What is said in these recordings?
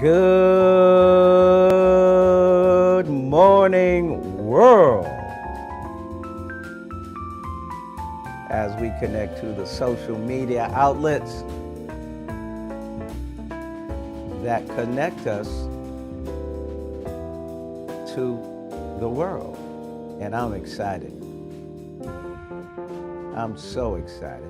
Good morning, world. As we connect to the social media outlets that connect us to the world. And I'm excited. I'm so excited.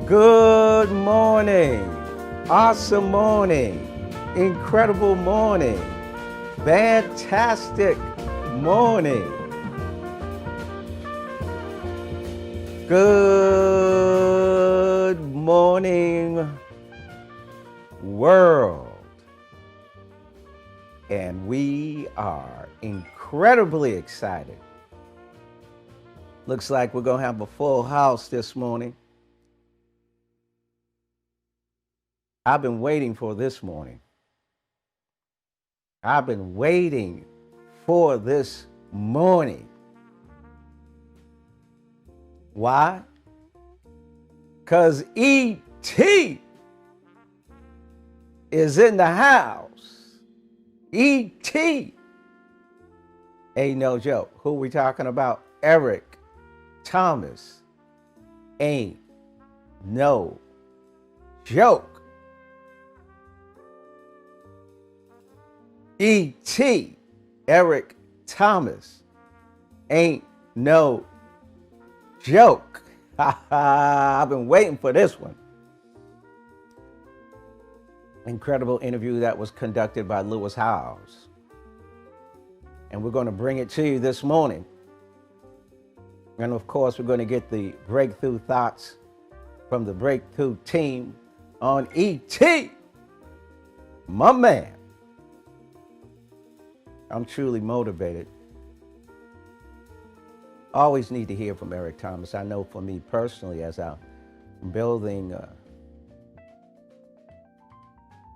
Good morning, awesome morning, incredible morning, fantastic morning. Good morning, world. And we are incredibly excited. Looks like we're going to have a full house this morning. I've been waiting for this morning. I've been waiting for this morning. Why? Because E.T. is in the house. E.T. ain't no joke. Who we talking about? Eric Thomas. Ain't no joke. E.T. Eric Thomas ain't no joke. I've been waiting for this one. Incredible interview that was conducted by Lewis Howes. And we're going to bring it to you this morning. And of course, we're going to get the breakthrough thoughts from the breakthrough team on E.T. My man. I'm truly motivated. Always need to hear from Eric Thomas. I know for me personally, as I'm building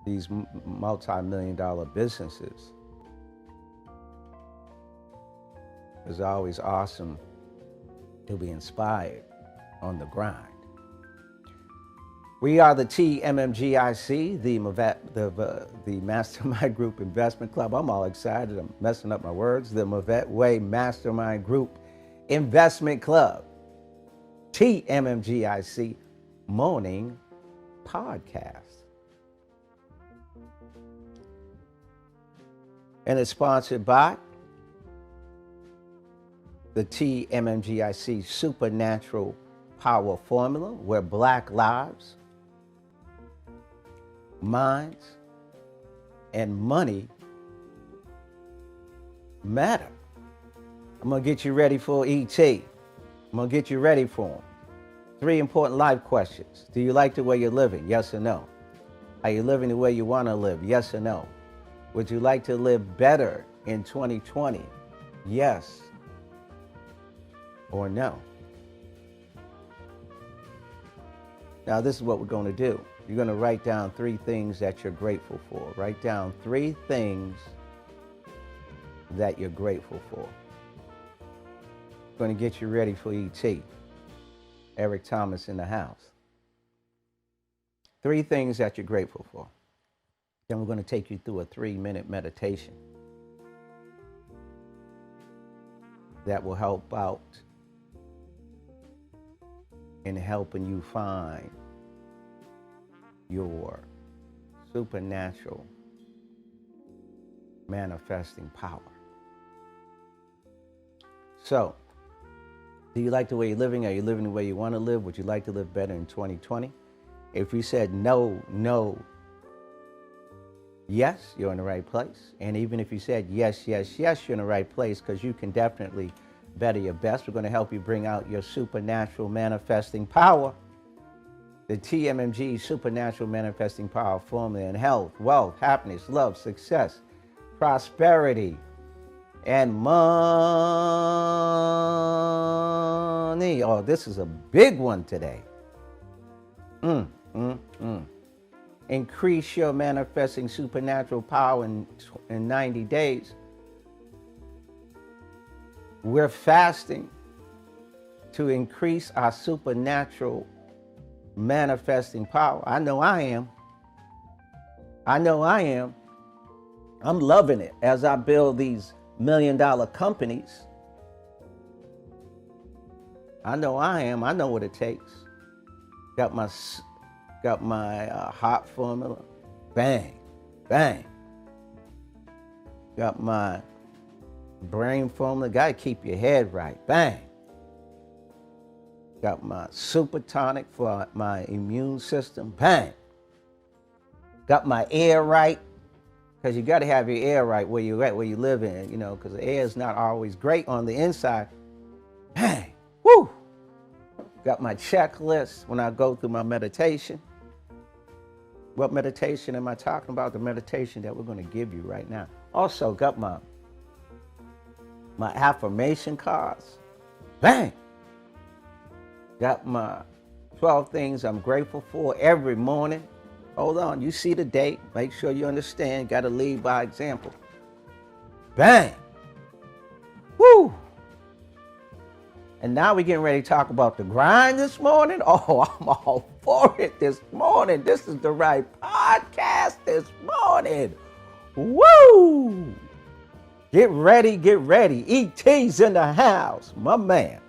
these multi-million-dollar businesses, it's always awesome to be inspired on the grind. We are the TMMGIC, the Mastermind Group Investment Club. I'm all excited. I'm messing up my words. The Mavette Way Mastermind Group Investment Club. TMMGIC Morning Podcast. And it's sponsored by the TMMGIC Supernatural Power Formula, where Black lives, minds, and money matter. I'm going to get you ready for E.T. I'm going to get you ready for him. 3 important life questions. Do you like the way you're living? Yes or no? Are you living the way you want to live? Yes or no? Would you like to live better in 2020? Yes or no? Now, this is what we're going to do. You're going to write down 3 things that you're grateful for. Write down 3 things that you're grateful for. Going to get you ready for E.T. Eric Thomas in the house. 3 things that you're grateful for. Then we're going to take you through a 3-minute meditation that will help out in helping you find your supernatural manifesting power. So, do you like the way you're living? Are you living the way you want to live? Would you like to live better in 2020? If you said no, yes, you're in the right place. And even if you said yes, you're in the right place, because you can definitely better your best. We're going to help you bring out your supernatural manifesting power. The TMMG Supernatural Manifesting Power Formula in health, wealth, happiness, love, success, prosperity, and money. Oh, this is a big one today. Increase your manifesting supernatural power in 90 days. We're fasting to increase our supernatural manifesting power. I know I am. I'm loving it as I build these $1 million companies. I know I am. I know what it takes. Got my hot formula. Bang, bang. Got my brain formula. Got to keep your head right. Bang. Got my super tonic for my immune system. Bang. Got my air right. Because you got to have your air right where you're at, where you live in, because the air is not always great on the inside. Bang. Woo. Got my checklist when I go through my meditation. What meditation am I talking about? The meditation that we're going to give you right now. Also got my affirmation cards. Bang. Got my 12 things I'm grateful for every morning. Hold on, you see the date. Make sure you understand. Got to lead by example. Bang. Woo. And now we're getting ready to talk about the grind this morning. Oh, I'm all for it this morning. This is the right podcast this morning. Woo! Get ready, get ready. ET's in the house, my man.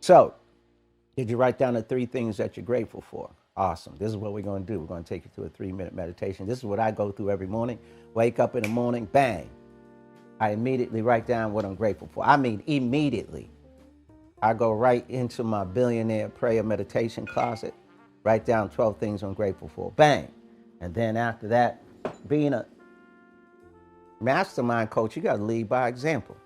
So, did you write down the 3 things that you're grateful for? Awesome. This is what we're going to do. We're going to take you through a 3-minute meditation. This is what I go through every morning. Wake up in the morning, bang. I immediately write down what I'm grateful for. I mean, immediately. I go right into my billionaire prayer meditation closet, write down 12 things I'm grateful for. Bang. And then after that, being a mastermind coach, you got to lead by example.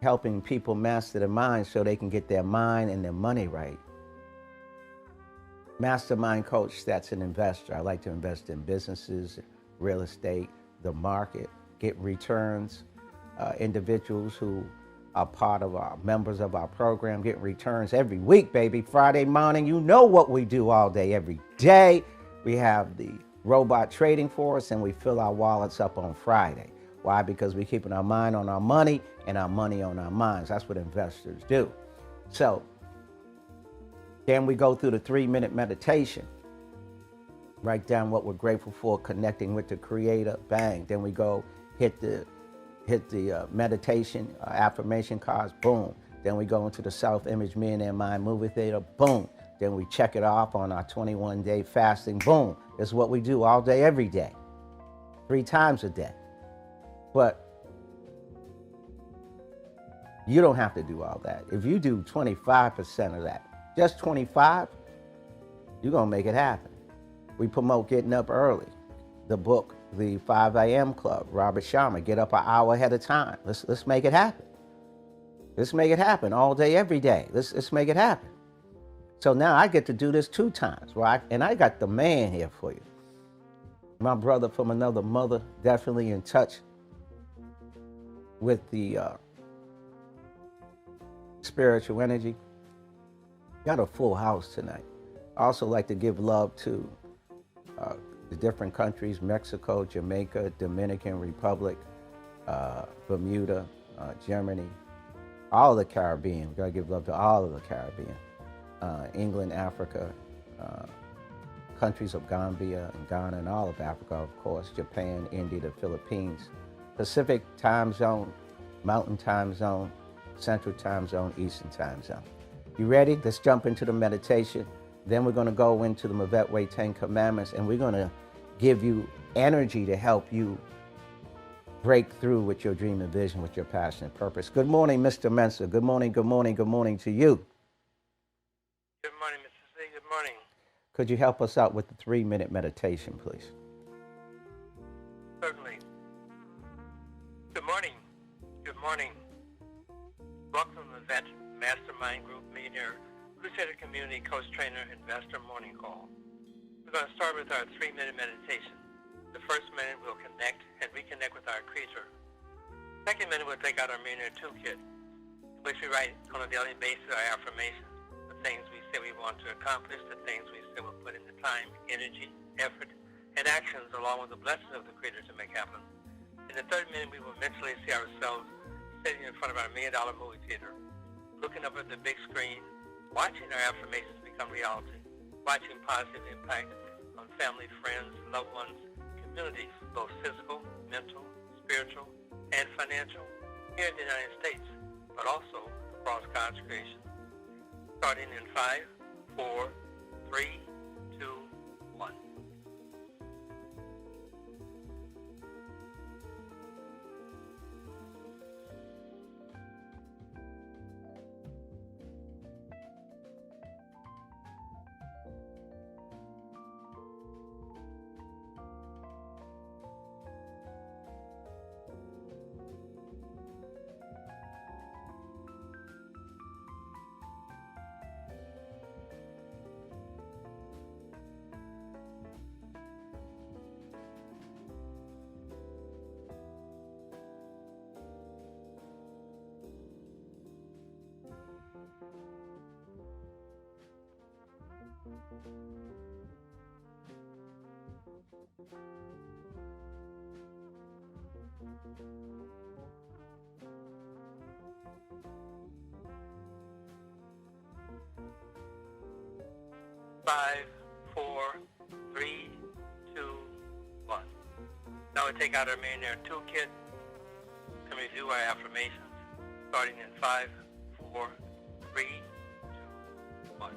Helping people master their mind so they can get their mind and their money right. Mastermind coach, that's an investor. I like to invest in businesses, real estate, the market, get returns. Individuals who are part of our members of our program get returns every week, baby. Friday morning, you know what we do all day, every day. We have the robot trading for us and we fill our wallets up on Friday. Why? Because we're keeping our mind on our money and our money on our minds. That's what investors do. So, then we go through the 3-minute meditation. Write down what we're grateful for, connecting with the Creator. Bang. Then we go hit the meditation affirmation cards. Boom. Then we go into the self-image millionaire mind movie theater. Boom. Then we check it off on our 21-day fasting. Boom. This is what we do all day, every day, 3 times a day. But you don't have to do all that. If you do 25% of that, just 25, you're going to make it happen. We promote getting up early. The book, The 5 a.m. Club, Robert Sharma, get up an hour ahead of time. Let's make it happen. Let's make it happen all day, every day. Let's make it happen. So now I get to do this 2 times, right? And I got the man here for you. My brother from another mother, definitely in touch with the spiritual energy. Got a full house tonight. I also like to give love to the different countries, Mexico, Jamaica, Dominican Republic, Bermuda, Germany, all of the Caribbean. We gotta give love to all of the Caribbean. England, Africa, countries of Gambia and Ghana and all of Africa, of course, Japan, India, the Philippines, Pacific time zone, Mountain time zone, Central time zone, Eastern time zone. You ready? Let's jump into the meditation. Then we're going to go into the Mavet Way 10 Commandments, and we're going to give you energy to help you break through with your dream and vision, with your passion and purpose. Good morning, Mr. Mensa. Good morning, good morning, good morning to you. Good morning, Mr. C. Good morning. Could you help us out with the 3-minute meditation, please? Certainly. Good morning. Good morning. Welcome to the Vet Mastermind Group Millionaire Crusader Community Coach Trainer Investor Morning Call. We're going to start with our 3-minute meditation. The first minute we'll connect and reconnect with our Creator. Second minute we'll take out our Millionaire Toolkit, in which we write on a daily basis our affirmations, the things we say we want to accomplish, the things we say we'll put in the time, energy, effort, and actions along with the blessings of the Creator to make happen. In the third minute we will mentally see ourselves sitting in front of our $1 million movie theater, looking up at the big screen, watching our affirmations become reality, watching positive impact on family, friends, loved ones, communities, both physical, mental, spiritual, and financial, here in the United States, but also across God's creation. Starting in 5, 4, 3, 2, 1. Five, 4, 3, 2, 1. Now we take out our Millionaire Toolkit and review our affirmations, starting in 5, 4, 3, 2, 1.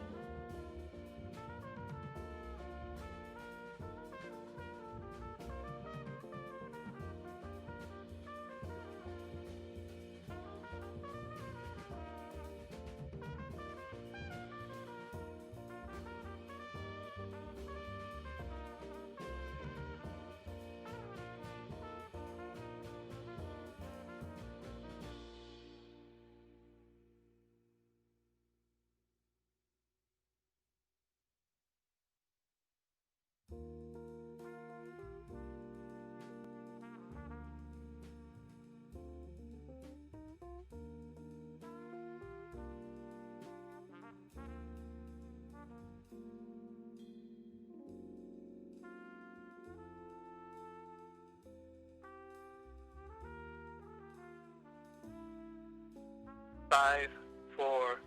5, 4,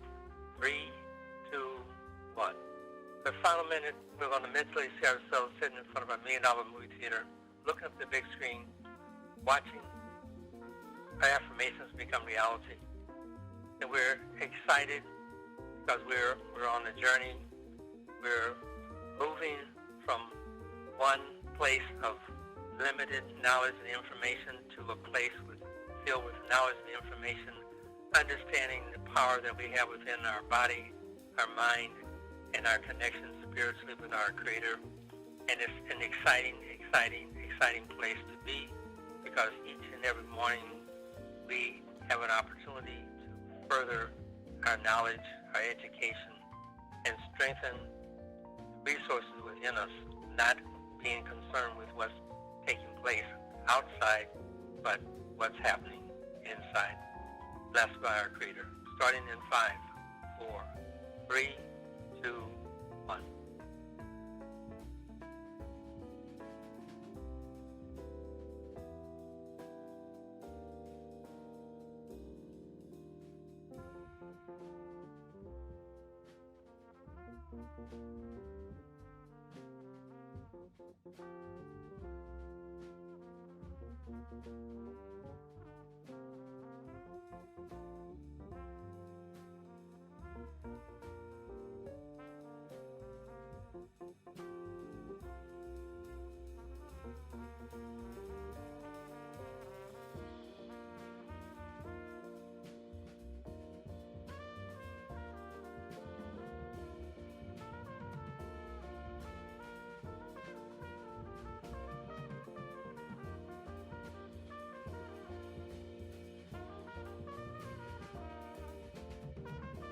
3, 2, 1. The final minute, we're going to mentally see ourselves sitting in front of our $1 million movie theater, looking up at the big screen, watching our affirmations become reality. And we're excited because we're on a journey. We're moving from one place of limited knowledge and information to a place filled with knowledge and information, understanding the power that we have within our body, our mind, and our connection spiritually with our Creator. And it's an exciting place to be, because each and every morning we have an opportunity to further our knowledge, our education, and strengthen resources within us, not being concerned with what's taking place outside, but what's happening inside. Blessed by our Creator. Starting in 5, 4, 3, 2, 1.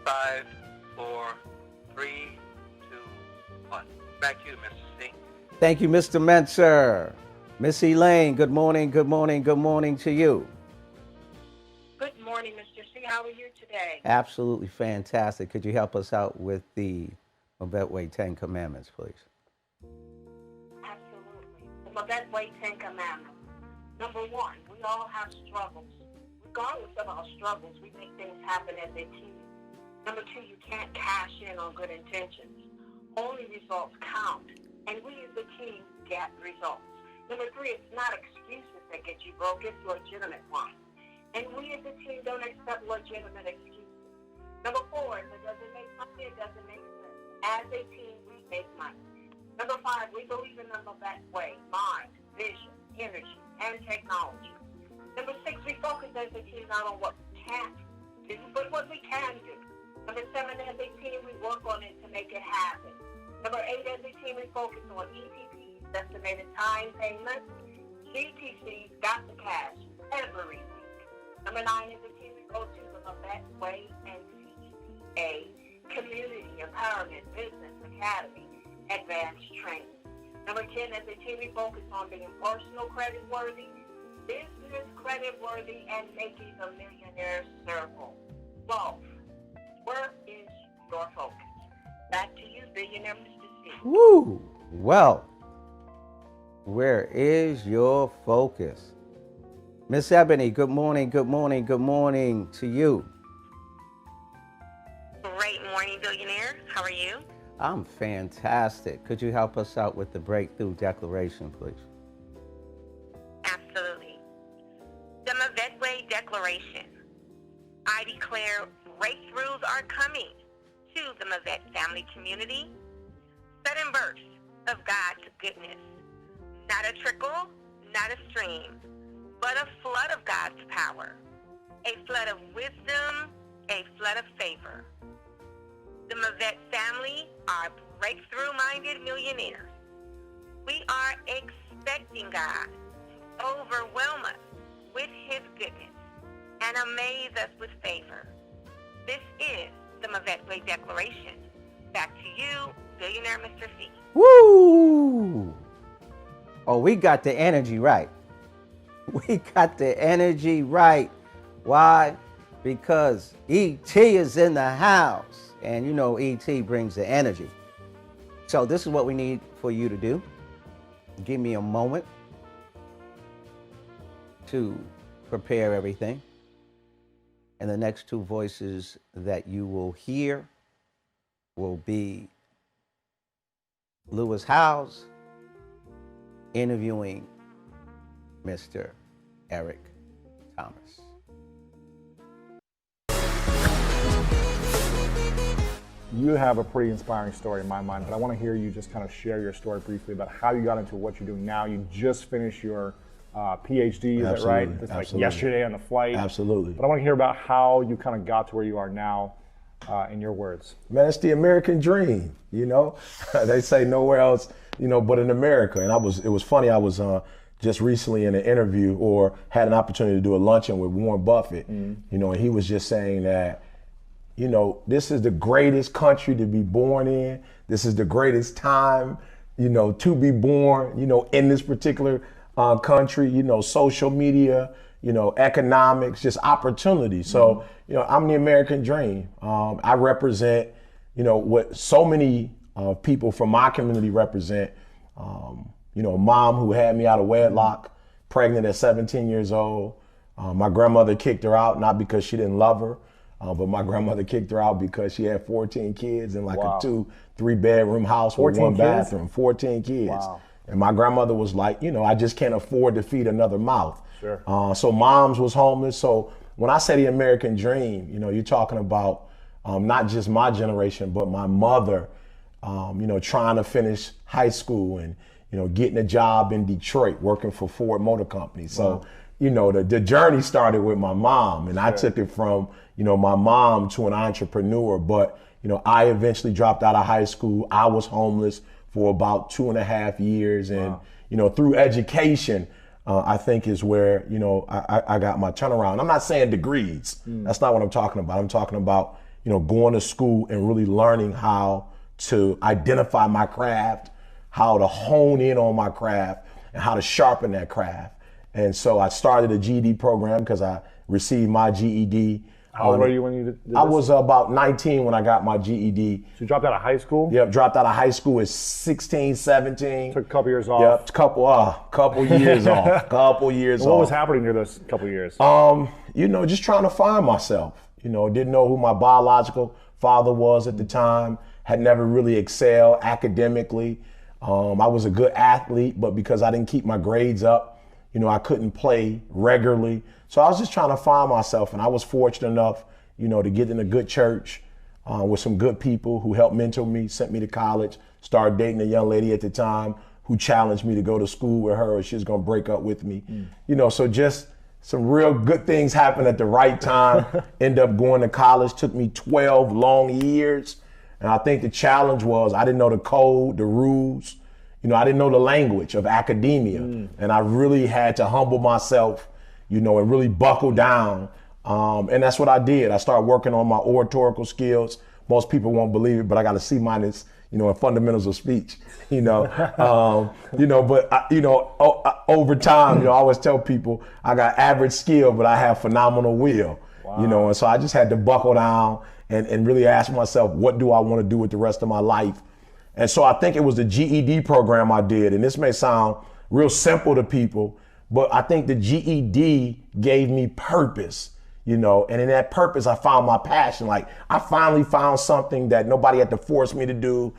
Five, 4, 3, 2, 1. Back to you, Mr. C. Thank you, Mr. Menser. Miss Elaine, good morning, good morning, good morning to you. Good morning, Mr. C. How are you today? Absolutely fantastic. Could you help us out with the Betway 10 Commandments, please? Absolutely. The Mavette Way 10 Commandments. Number one, we all have struggles. Regardless of our struggles, we make things happen as they choose. Number two, you can't cash in on good intentions. Only results count. And we as a team get results. Number three, it's not excuses that get you broke, it's legitimate ones. And we as a team don't accept legitimate excuses. Number four, if it doesn't make money, it doesn't make sense. As a team, we make money. Number five, we believe in the Mavette way: mind, vision, energy, and technology. Number six, we focus as a team not on what we can't do, but what we can do. Number seven, as a team, we work on it to make it happen. Number eight, as a team, we focus on ETPs, estimated time payments. GTCs, got the cash, every week. Number nine, as a team, we go to the Mavette Way and CEPA, Community Empowerment Business Academy, Advanced Training. Number 10, as a team, we focus on being personal credit worthy, business credit worthy, and making the millionaire circle. Wealth. Where is your focus? Back to you, billionaire Mr. C. Woo! Well, where is your focus? Miss Ebony, good morning, good morning, good morning to you. Great morning, billionaire. How are you? I'm fantastic. Could you help us out with the breakthrough declaration, please? Absolutely. The Mavette Way Declaration. I declare breakthroughs are coming to the Mavette family community. Sudden bursts of God's goodness. Not a trickle, not a stream, but a flood of God's power. A flood of wisdom, a flood of favor. The Mavette family are breakthrough-minded millionaires. We are expecting God to overwhelm us with His goodness and amaze us with favor. This is the Mavette Way Declaration. Back to you, billionaire Mr. C. Woo! Oh, we got the energy right. We got the energy right. Why? Because E.T. is in the house. And you know E.T. brings the energy. So this is what we need for you to do. Give me a moment to prepare everything. And the next two voices that you will hear will be Lewis Howes interviewing Mr. Eric Thomas. You have a pretty inspiring story in my mind, but I want to hear you just kind of share your story briefly about how you got into what you're doing now. You just finished your PhD, is that right? It's like yesterday on the flight. Absolutely. But I want to hear about how you kind of got to where you are now, in your words. Man, it's the American dream, you know? They say nowhere else, you know, but in America. And it was funny, I was just recently in an interview or had an opportunity to do a luncheon with Warren Buffett, you know, and he was just saying that, you know, this is the greatest country to be born in. This is the greatest time, you know, to be born, you know, in this particular country, you know, social media, you know, economics, just opportunity. So, you know, I'm the American dream. I represent, you know, what so many people from my community represent. You know, a mom who had me out of wedlock, pregnant at 17 years old. My grandmother kicked her out, not because she didn't love her, but my grandmother kicked her out because she had 14 kids in like a 2-3 bedroom house with one bathroom, 14 kids. Wow. And my grandmother was like, you know, I just can't afford to feed another mouth. Sure. So moms was homeless. So when I say the American dream, you know, you're talking about not just my generation, but my mother, you know, trying to finish high school and, you know, getting a job in Detroit, working for Ford Motor Company. So, you know, the journey started with my mom, and I took it from, you know, my mom to an entrepreneur. But, you know, I eventually dropped out of high school. I was homeless for about 2.5 years. And, you know, through education, I think is where, you know, I got my turnaround. I'm not saying degrees. That's not what I'm talking about. I'm talking about, you know, going to school and really learning how to identify my craft, how to hone in on my craft, and how to sharpen that craft. And so I started a GED program because I received my GED. How old were you when you did this? I was about 19 when I got my GED. So you dropped out of high school? Yep, dropped out of high school at 16, 17. Took a couple years off? Yep, couple years off. Couple years off. What was happening during those couple years? You know, just trying to find myself. You know, didn't know who my biological father was at the time. Had never really excelled academically. I was a good athlete, but because I didn't keep my grades up, you know, I couldn't play regularly. So I was just trying to find myself, and I was fortunate enough, you know, to get in a good church with some good people who helped mentor me, sent me to college, started dating a young lady at the time who challenged me to go to school with her or she was going to break up with me. You know, so just some real good things happened at the right time. Ended up going to college, took me 12 long years. And I think the challenge was I didn't know the code, the rules. You know, I didn't know the language of academia. And I really had to humble myself, you know, and really buckle down. And that's what I did. I started working on my oratorical skills. Most people won't believe it, but I got a C-, you know, in fundamentals of speech, you know. But over time, you know, I always tell people I got average skill, but I have phenomenal will, you know. And so I just had to buckle down and really ask myself, what do I want to do with the rest of my life? And so I think it was the GED program I did. And this may sound real simple to people, but I think the GED gave me purpose, you know, and in that purpose, I found my passion. Like I finally found something that nobody had to force me to do,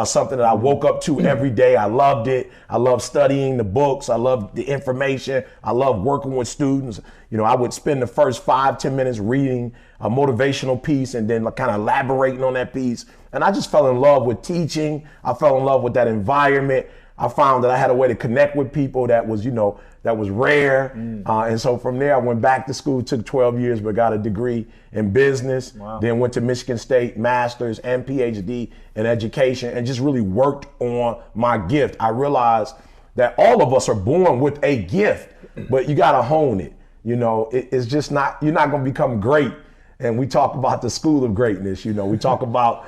something that I woke up to every day. I loved it. I loved studying the books. I loved the information. I loved working with students. You know, I would spend the first 5-10 minutes reading a motivational piece and then kind of elaborating on that piece. And I just fell in love with teaching. I fell in love with that environment. I found that I had a way to connect with people that was, you know, that was rare. And so from there, I went back to school, took 12 years, but got a degree in business. Then went to Michigan State, master's and PhD in education, and just really worked on my gift. I realized that all of us are born with a gift, but you got to hone it. You know, it's just not, you're not going to become great. And we talk about the school of greatness. You know, we talk about,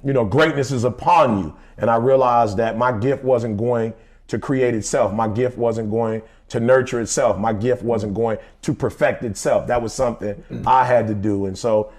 you know, greatness is upon you. And I realized that my gift wasn't going to create itself. My gift wasn't going to nurture itself. My gift wasn't going to perfect itself. That was something I had to do. And so,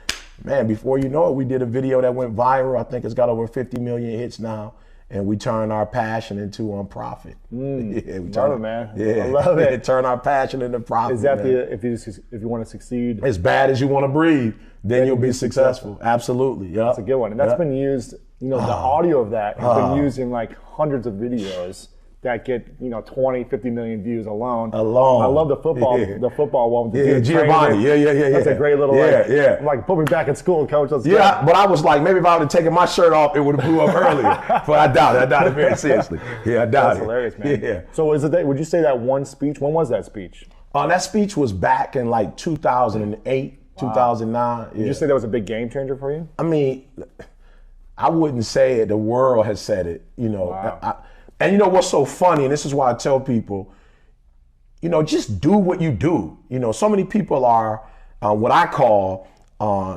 man, before you know it, we did a video that went viral. I think it's got over 50 million hits now. And we turned our passion into profit. Yeah, love it, man. Yeah, I love it. Turn our passion into profit. Is that man. if you want to succeed? As bad as you want to breathe, then you'll be successful. Absolutely. Yep. That's a good one. And that's been used, you know, the audio of that has been used in like hundreds of videos that get, you know, 20, 50 million views alone. I love the football one. With the Giovanni. Yeah. That's a great little, I'm like, put me back in school, coach. Let's go. But I was like, maybe if I would have taken my shirt off, it would have blew up earlier. But I doubt it very seriously. Yeah, I doubt it. That's hilarious, man. Yeah. So would you say that one speech, when was that speech? That speech was back in like 2008, 2009. Would you say that was a big game changer for you? I mean, I wouldn't say it. The world has said it, you know. And you know what's so funny, and this is why I tell people, you know, just do what you do. You know, so many people are what I call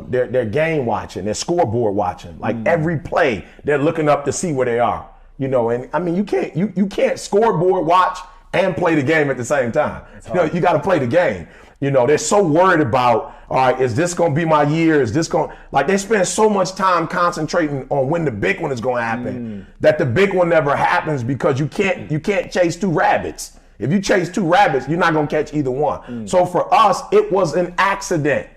they're game watching, they're scoreboard watching. Like every play, they're looking up to see where they are. You know, and I mean, you can't scoreboard watch and play the game at the same time. You know, you got to play the game. You know, they're so worried about, all right, is this going to be my year? Is this going, like they spend so much time concentrating on when the big one is going to happen that the big one never happens because you can't chase two rabbits. If you chase two rabbits, you're not going to catch either one. So for us, it was an accident.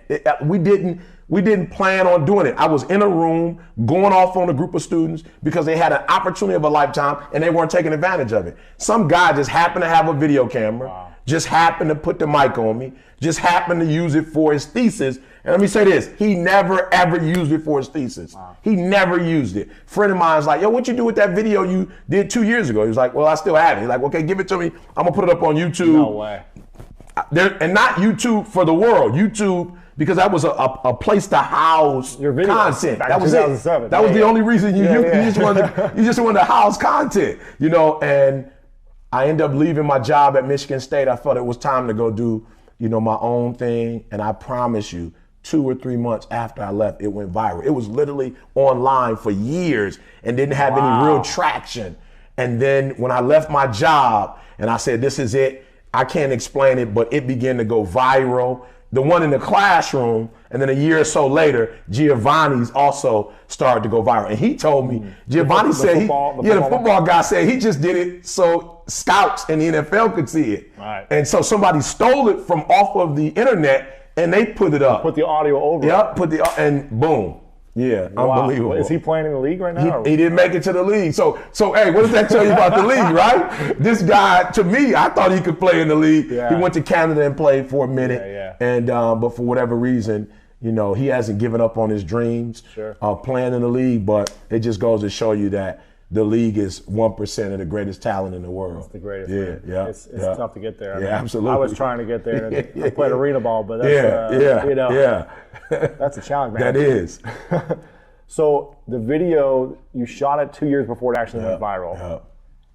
We didn't plan on doing it. I was in a room going off on a group of students because they had an opportunity of a lifetime and they weren't taking advantage of it. Some guy just happened to have a video camera, just happened to put the mic on me, just happened to use it for his thesis. And let me say this, he never ever used it for his thesis. He never used it. Friend of mine's like, yo, what you do with that video you did 2 years ago? He was like, well, I still have it. He's like, okay, give it to me. I'm gonna put it up on YouTube. No way. And not YouTube for the world, YouTube, because that was a place to house your video content. Back that was it. That was the only reason you just wanted to house content, you know. And I ended up leaving my job at Michigan State. I felt it was time to go do, you know, my own thing. And I promise you, 2 or 3 months after I left, it went viral. It was literally online for years and didn't have any real traction. And then when I left my job and I said, this is it, I can't explain it, but it began to go viral. The one in the classroom, and then a year or so later, Giovanni's also started to go viral. And he told me, Giovanni said, the football guy said he just did it so scouts in the NFL could see it. Right. And so somebody stole it from off of the internet and they put it up. Put the audio over. Yep, and boom. Yeah, wow. Unbelievable. Is he playing in the league right now? He didn't make it to the league. So hey, what does that tell you about the league, right? This guy, to me, I thought he could play in the league. Yeah. He went to Canada and played for a minute. And but for whatever reason, you know, he hasn't given up on his dreams of playing in the league. But it just goes to show you that the league is 1% of the greatest talent in the world. It's the greatest. Yeah. It's tough to get there. Absolutely. I was trying to get there. And I played arena ball, but that's that's a challenge, man. That is. So the video, you shot it 2 years before it actually went viral.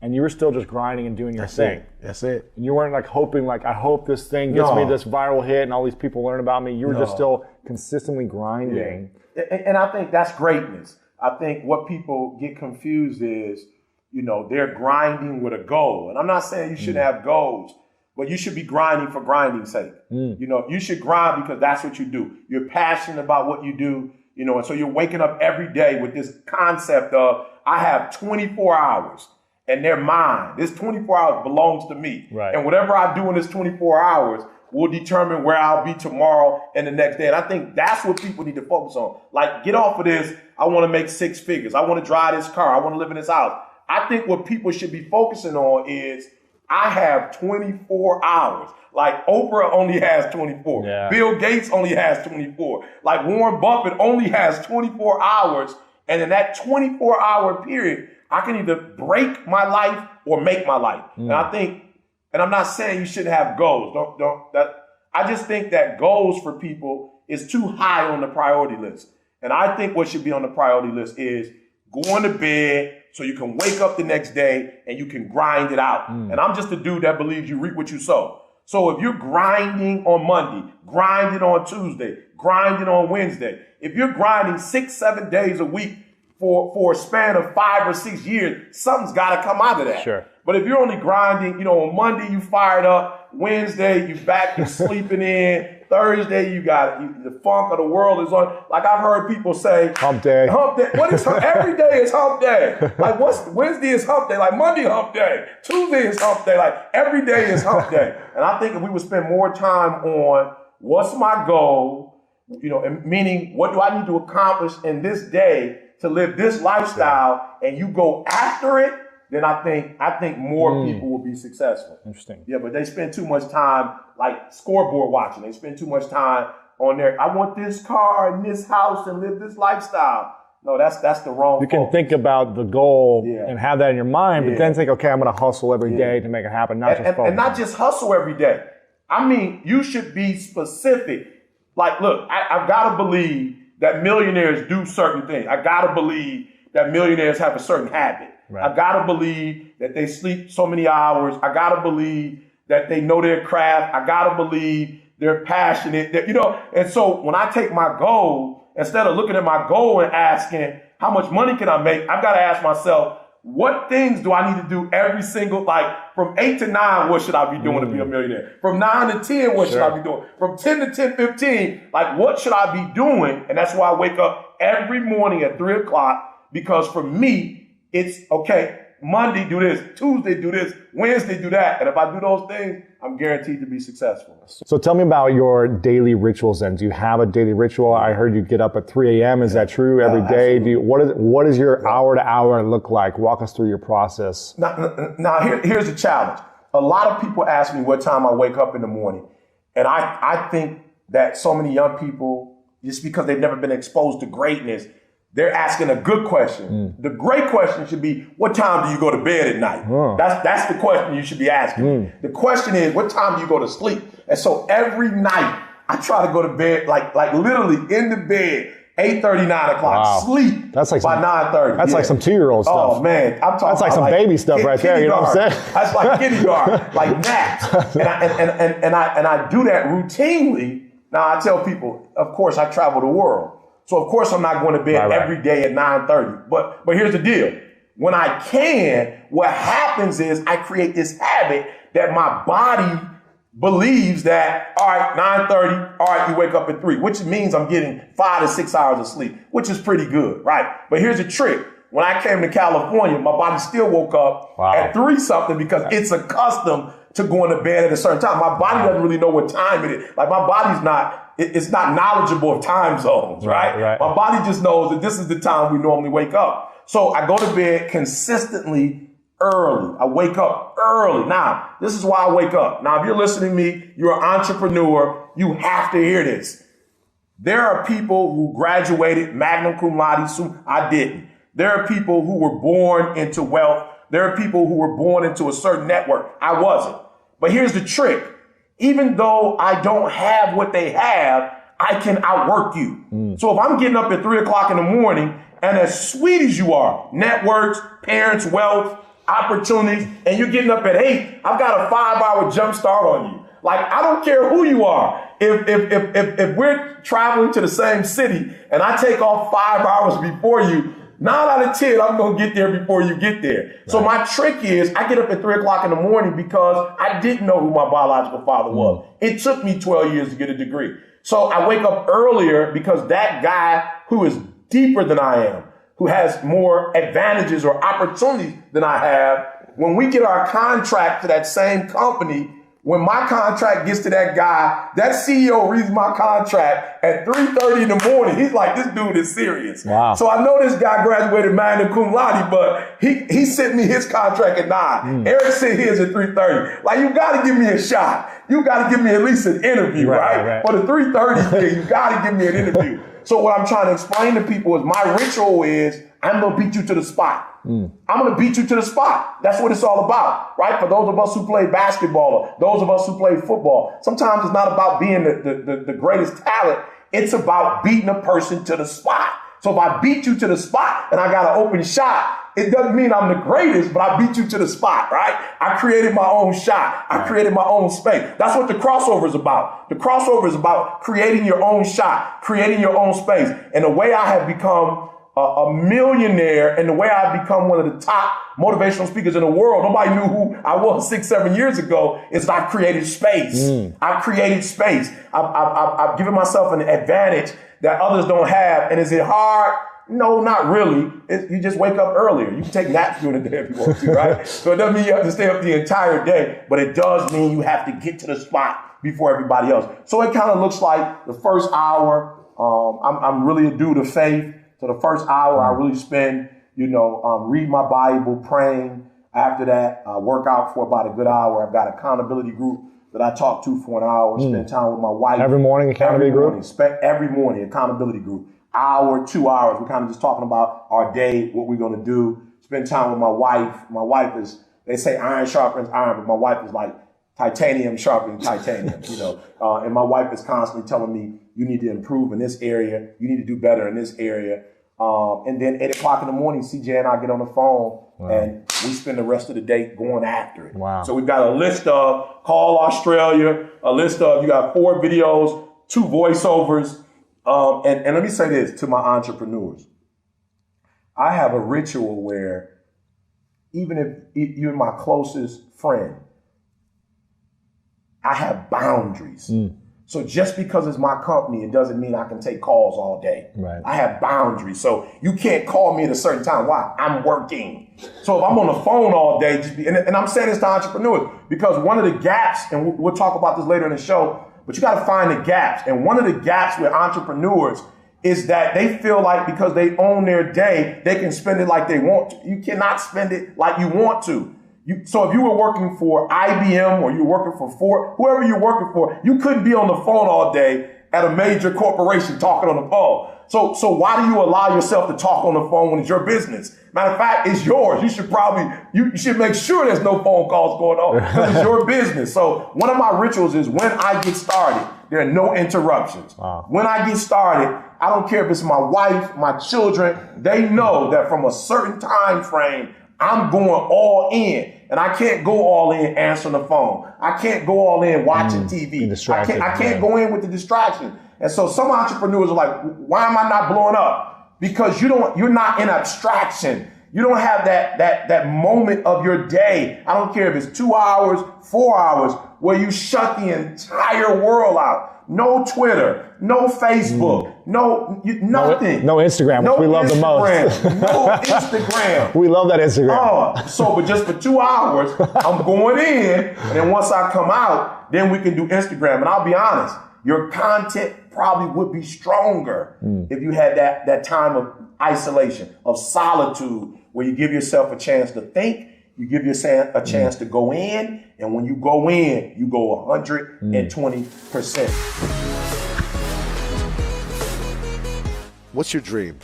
And you were still just grinding and doing your thing. That's it. And you weren't like hoping, like, I hope this thing gets me this viral hit and all these people learn about me. You were just still consistently grinding. And I think that's greatness. I think what people get confused is, you know, they're grinding with a goal. And I'm not saying you shouldn't have goals, but you should be grinding for grinding's sake. You know, you should grind because that's what you do. You're passionate about what you do, you know, and so you're waking up every day with this concept of, I have 24 hours and they're mine. This 24 hours belongs to me. Right. And whatever I do in this 24 hours will determine where I'll be tomorrow and the next day. And I think that's what people need to focus on. Like, get off of this, I want to make 6 figures. I want to drive this car. I want to live in this house. I think what people should be focusing on is, I have 24 hours. Like, Oprah only has 24. Yeah. Bill Gates only has 24. Like, Warren Buffett only has 24 hours. And in that 24-hour period, I can either break my life or make my life. And I think, and I'm not saying you shouldn't have goals. I just think that goals for people is too high on the priority list. And I think what should be on the priority list is going to bed so you can wake up the next day and you can grind it out. And I'm just a dude that believes you reap what you sow. So if you're grinding on Monday, grinding on Tuesday, grinding on Wednesday, if you're grinding 6-7 days a week for a span of 5 or 6 years, something's got to come out of that. Sure. But if you're only grinding, you know, on Monday you fired up, Wednesday you back, you're sleeping in, Thursday you got the funk of the world is on. Like, I've heard people say, hump day. Hump day. What is every day is hump day. Like, Wednesday is hump day. Like, Monday hump day. Tuesday is hump day. Like, every day is hump day. And I think if we would spend more time on what's my goal, you know, and meaning what do I need to accomplish in this day to live this lifestyle, and you go after it, then I think more people will be successful. Interesting. Yeah, but they spend too much time like scoreboard watching. They spend too much time on their, I want this car and this house and live this lifestyle. No, that's the wrong. You can think about the goal and have that in your mind, but then think, okay, I'm going to hustle every day to make it happen, not just focus. And not just hustle every day. I mean, you should be specific. Like, look, I've got to believe that millionaires do certain things. I got to believe that millionaires have a certain habit. Right. I got to believe that they sleep so many hours. I got to believe that they know their craft. I got to believe they're passionate. That, you know, and so when I take my goal, instead of looking at my goal and asking, how much money can I make? I've got to ask myself, what things do I need to do every single, like from 8 to 9, what should I be doing to be a millionaire? From 9 to 10, what should I be doing? From 10 to 10:15, like what should I be doing? And that's why I wake up every morning at 3 o'clock, because for me, it's okay, Monday do this, Tuesday do this, Wednesday do that. And if I do those things, I'm guaranteed to be successful. So tell me about your daily rituals then. Do you have a daily ritual? I heard you get up at 3 a.m. Is that true every day? What does your hour to hour look like? Walk us through your process. Now here's the challenge. A lot of people ask me what time I wake up in the morning. And I think that so many young people, just because they've never been exposed to greatness, they're asking a good question. The great question should be, what time do you go to bed at night? That's the question you should be asking. The question is, what time do you go to sleep? And so every night I try to go to bed, like literally in the bed, 8:30, 9 o'clock, sleep that's like by 9:30. That's like some 2-year-old stuff. Oh man, I'm talking that's like some baby stuff right there. You know what I'm saying? That's like kindergarten, like naps. And I do that routinely. Now I tell people, of course, I travel the world. So of course I'm not going to bed every day at 9:30. But here's the deal. When I can, what happens is I create this habit that my body believes that, all right, 9:30, all right, you wake up at 3, which means I'm getting 5 to 6 hours of sleep, which is pretty good, right? But here's a trick. When I came to California, my body still woke up at 3 something because it's accustomed to going to bed at a certain time. My body doesn't really know what time it is. Like my body's it's not knowledgeable of time zones, right? My body just knows that this is the time we normally wake up. So I go to bed consistently early. I wake up early. Now, this is why I wake up. Now, if you're listening to me, you're an entrepreneur, you have to hear this. There are people who graduated magna cum laude. I didn't. There are people who were born into wealth. There are people who were born into a certain network. I wasn't. But here's the trick. Even though I don't have what they have, I can outwork you. So if I'm getting up at 3 o'clock in the morning, and as sweet as you are, networks, parents, wealth, opportunities, and you're getting up at 8, I've got a 5-hour jump start on you. Like, I don't care who you are. If we're traveling to the same city and I take off 5 hours before you, 9 out of 10, I'm going to get there before you get there. Right. So my trick is I get up at 3 o'clock in the morning because I didn't know who my biological father was. It took me 12 years to get a degree. So I wake up earlier because that guy who is deeper than I am, who has more advantages or opportunities than I have, when we get our contract to that same company, when my contract gets to that guy, that CEO reads my contract at 3:30 in the morning. He's like, this dude is serious. Wow. So I know this guy graduated magna cum laude, but he sent me his contract at 9. Eric sent his at 3:30. Like, you got to give me a shot. You got to give me at least an interview, right? For the 3:30 thing, you got to give me an interview. So what I'm trying to explain to people is my ritual is I'm going to beat you to the spot. I'm going to beat you to the spot. That's what it's all about, right? For those of us who play basketball, or those of us who play football, sometimes it's not about being the greatest talent. It's about beating a person to the spot. So if I beat you to the spot and I got an open shot, it doesn't mean I'm the greatest, but I beat you to the spot, right? I created my own shot. I created my own space. That's what the crossover is about. The crossover is about creating your own shot, creating your own space. And the way I have become a millionaire and the way I've become one of the top motivational speakers in the world, nobody knew who I was 6-7 years ago, is I've created space. I've created space. I've given myself an advantage that others don't have. And is it hard? No, not really. You just wake up earlier. You can take naps during the day if you want to, right? So it doesn't mean you have to stay up the entire day, but it does mean you have to get to the spot before everybody else. So it kind of looks like the first hour, I'm really a dude of faith. So the first hour I really spend, read my Bible, praying. After that, I work out for about a good hour. I've got an accountability group that I talk to for an hour, spend time with my wife. Every morning, accountability group? Every morning, accountability group. Hour, 2 hours. We're kind of just talking about our day, what we're going to do. Spend time with my wife. My wife is, they say iron sharpens iron, but my wife is like titanium sharpening titanium, and my wife is constantly telling me, you need to improve in this area. You need to do better in this area. And then 8 o'clock in the morning, CJ and I get on the phone and we spend the rest of the day going after it. Wow. So we've got a list of Call Australia, a list of, you got 4 videos, 2 voiceovers. And let me say this to my entrepreneurs. I have a ritual where even if you're my closest friend, I have boundaries. So just because it's my company, it doesn't mean I can take calls all day. Right. I have boundaries. So you can't call me at a certain time. Why? I'm working. So if I'm on the phone all day, and I'm saying this to entrepreneurs, because one of the gaps, and we'll talk about this later in the show, but you got to find the gaps. And one of the gaps with entrepreneurs is that they feel like because they own their day, they can spend it like they want to. You cannot spend it like you want to. So if you were working for IBM or you were working for Ford, whoever you're working for, you couldn't be on the phone all day at a major corporation talking on the phone. So why do you allow yourself to talk on the phone when it's your business? Matter of fact, it's yours. You should make sure there's no phone calls going on because it's your business. So one of my rituals is when I get started, there are no interruptions. Wow. When I get started, I don't care if it's my wife, my children, they know that from a certain time frame, I'm going all in, and I can't go all in answering the phone. I can't go all in watching TV. I can't go in with the distraction. And so some entrepreneurs are like, why am I not blowing up? Because you're not in abstraction. You don't have that moment of your day. I don't care if it's 2 hours, 4 hours, where you shut the entire world out. No Twitter, no Facebook, nothing. No Instagram, which we love the most. No Instagram. We love that Instagram. But just for 2 hours, I'm going in, and then once I come out, then we can do Instagram. And I'll be honest, your content probably would be stronger if you had that time of isolation, of solitude, where you give yourself a chance to think, you give yourself a chance to go in, and when you go in, you go 120%. What's your dream?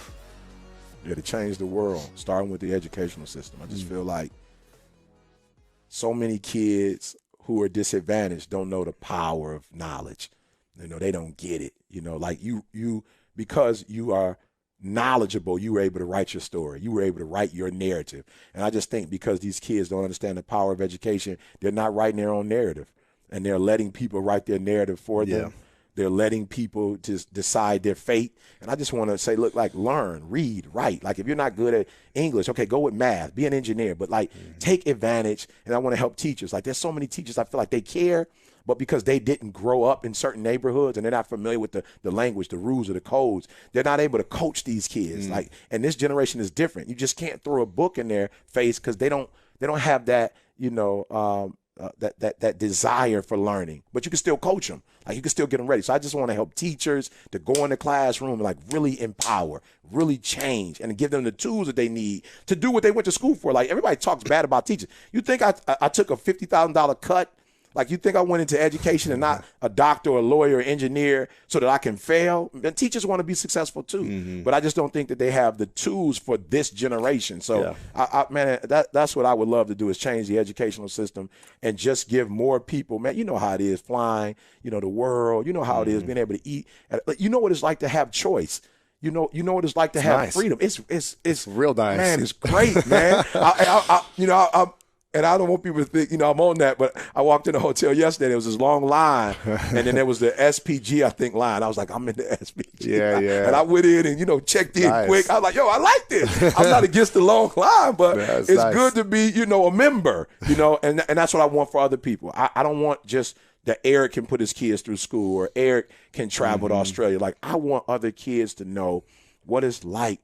Yeah, to change the world, starting with the educational system. I just feel like so many kids who are disadvantaged don't know the power of knowledge. You know, they don't get it. You know, like you because you are knowledgeable, you were able to write your story. You were able to write your narrative. And I just think because these kids don't understand the power of education, they're not writing their own narrative. And they're letting people write their narrative for them. They're letting people just decide their fate. And I just want to say, look, like, learn, read, write. Like, if you're not good at English, okay, go with math, be an engineer. But, like, take advantage. And I want to help teachers. Like, there's so many teachers, I feel like they care, but because they didn't grow up in certain neighborhoods and they're not familiar with the language, the rules, or the codes, they're not able to coach these kids. Like, and this generation is different. You just can't throw a book in their face because they don't have that, you know, that desire for learning. But you can still coach them. Like, you can still get them ready. So I just want to help teachers to go in the classroom and, like, really empower, really change, and give them the tools that they need to do what they went to school for. Like, everybody talks bad about teachers. You think I took a $50,000 cut? Like, you think I went into education and not a doctor or a lawyer or engineer so that I can fail? And teachers want to be successful too, but I just don't think that they have the tools for this generation. So, man, that's what I would love to do, is change the educational system and just give more people, man, you know how it is, flying, you know, the world, you know how it is, being able to eat. You know what it's like to have choice. You know what it's like to have freedom. It's real nice. Man, it's great, man. And I don't want people to think, you know, I'm on that, but I walked in a hotel yesterday. There was this long line, and then there was the SPG, I think, line. I was like, I'm in the SPG. Yeah. And I went in and, you know, checked in quick. I was like, yo, I like this. I'm not against the long line, but it's good to be, you know, a member, you know, and that's what I want for other people. I don't want just that Eric can put his kids through school or Eric can travel to Australia. Like, I want other kids to know what it's like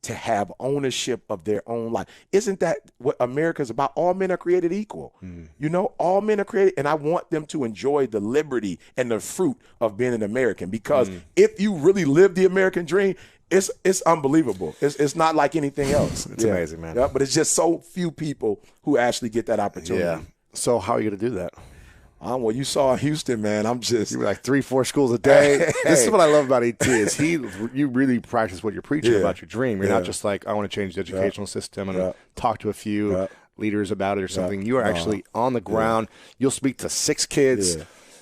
to have ownership of their own life. Isn't that what America's about? All men are created equal. You know, all men are created, and I want them to enjoy the liberty and the fruit of being an American, because if you really live the American dream, it's unbelievable. It's not like anything else. It's amazing, man. Yeah, but it's just so few people who actually get that opportunity. Yeah. So how are you going to do that? Well, you saw Houston, man. You were like 3-4 schools a day. This is what I love about ET is you really practice what you're preaching about your dream. You're not just like, I want to change the educational system and talk to a few leaders about it or something. You are actually on the ground. You'll speak to 6 kids,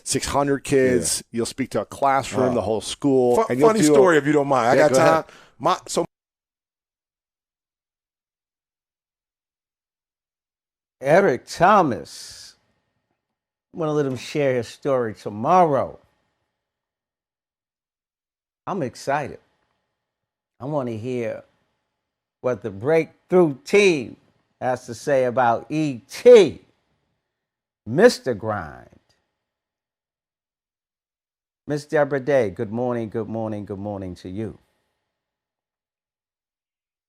600 kids. You'll speak to a classroom, the whole school. And funny story, if you don't mind. I got time. Eric Thomas. I want to let him share his story tomorrow. I'm excited. I want to hear what the Breakthrough team has to say about E.T., Mr. Grind. Miss Deborah Day, good morning to you.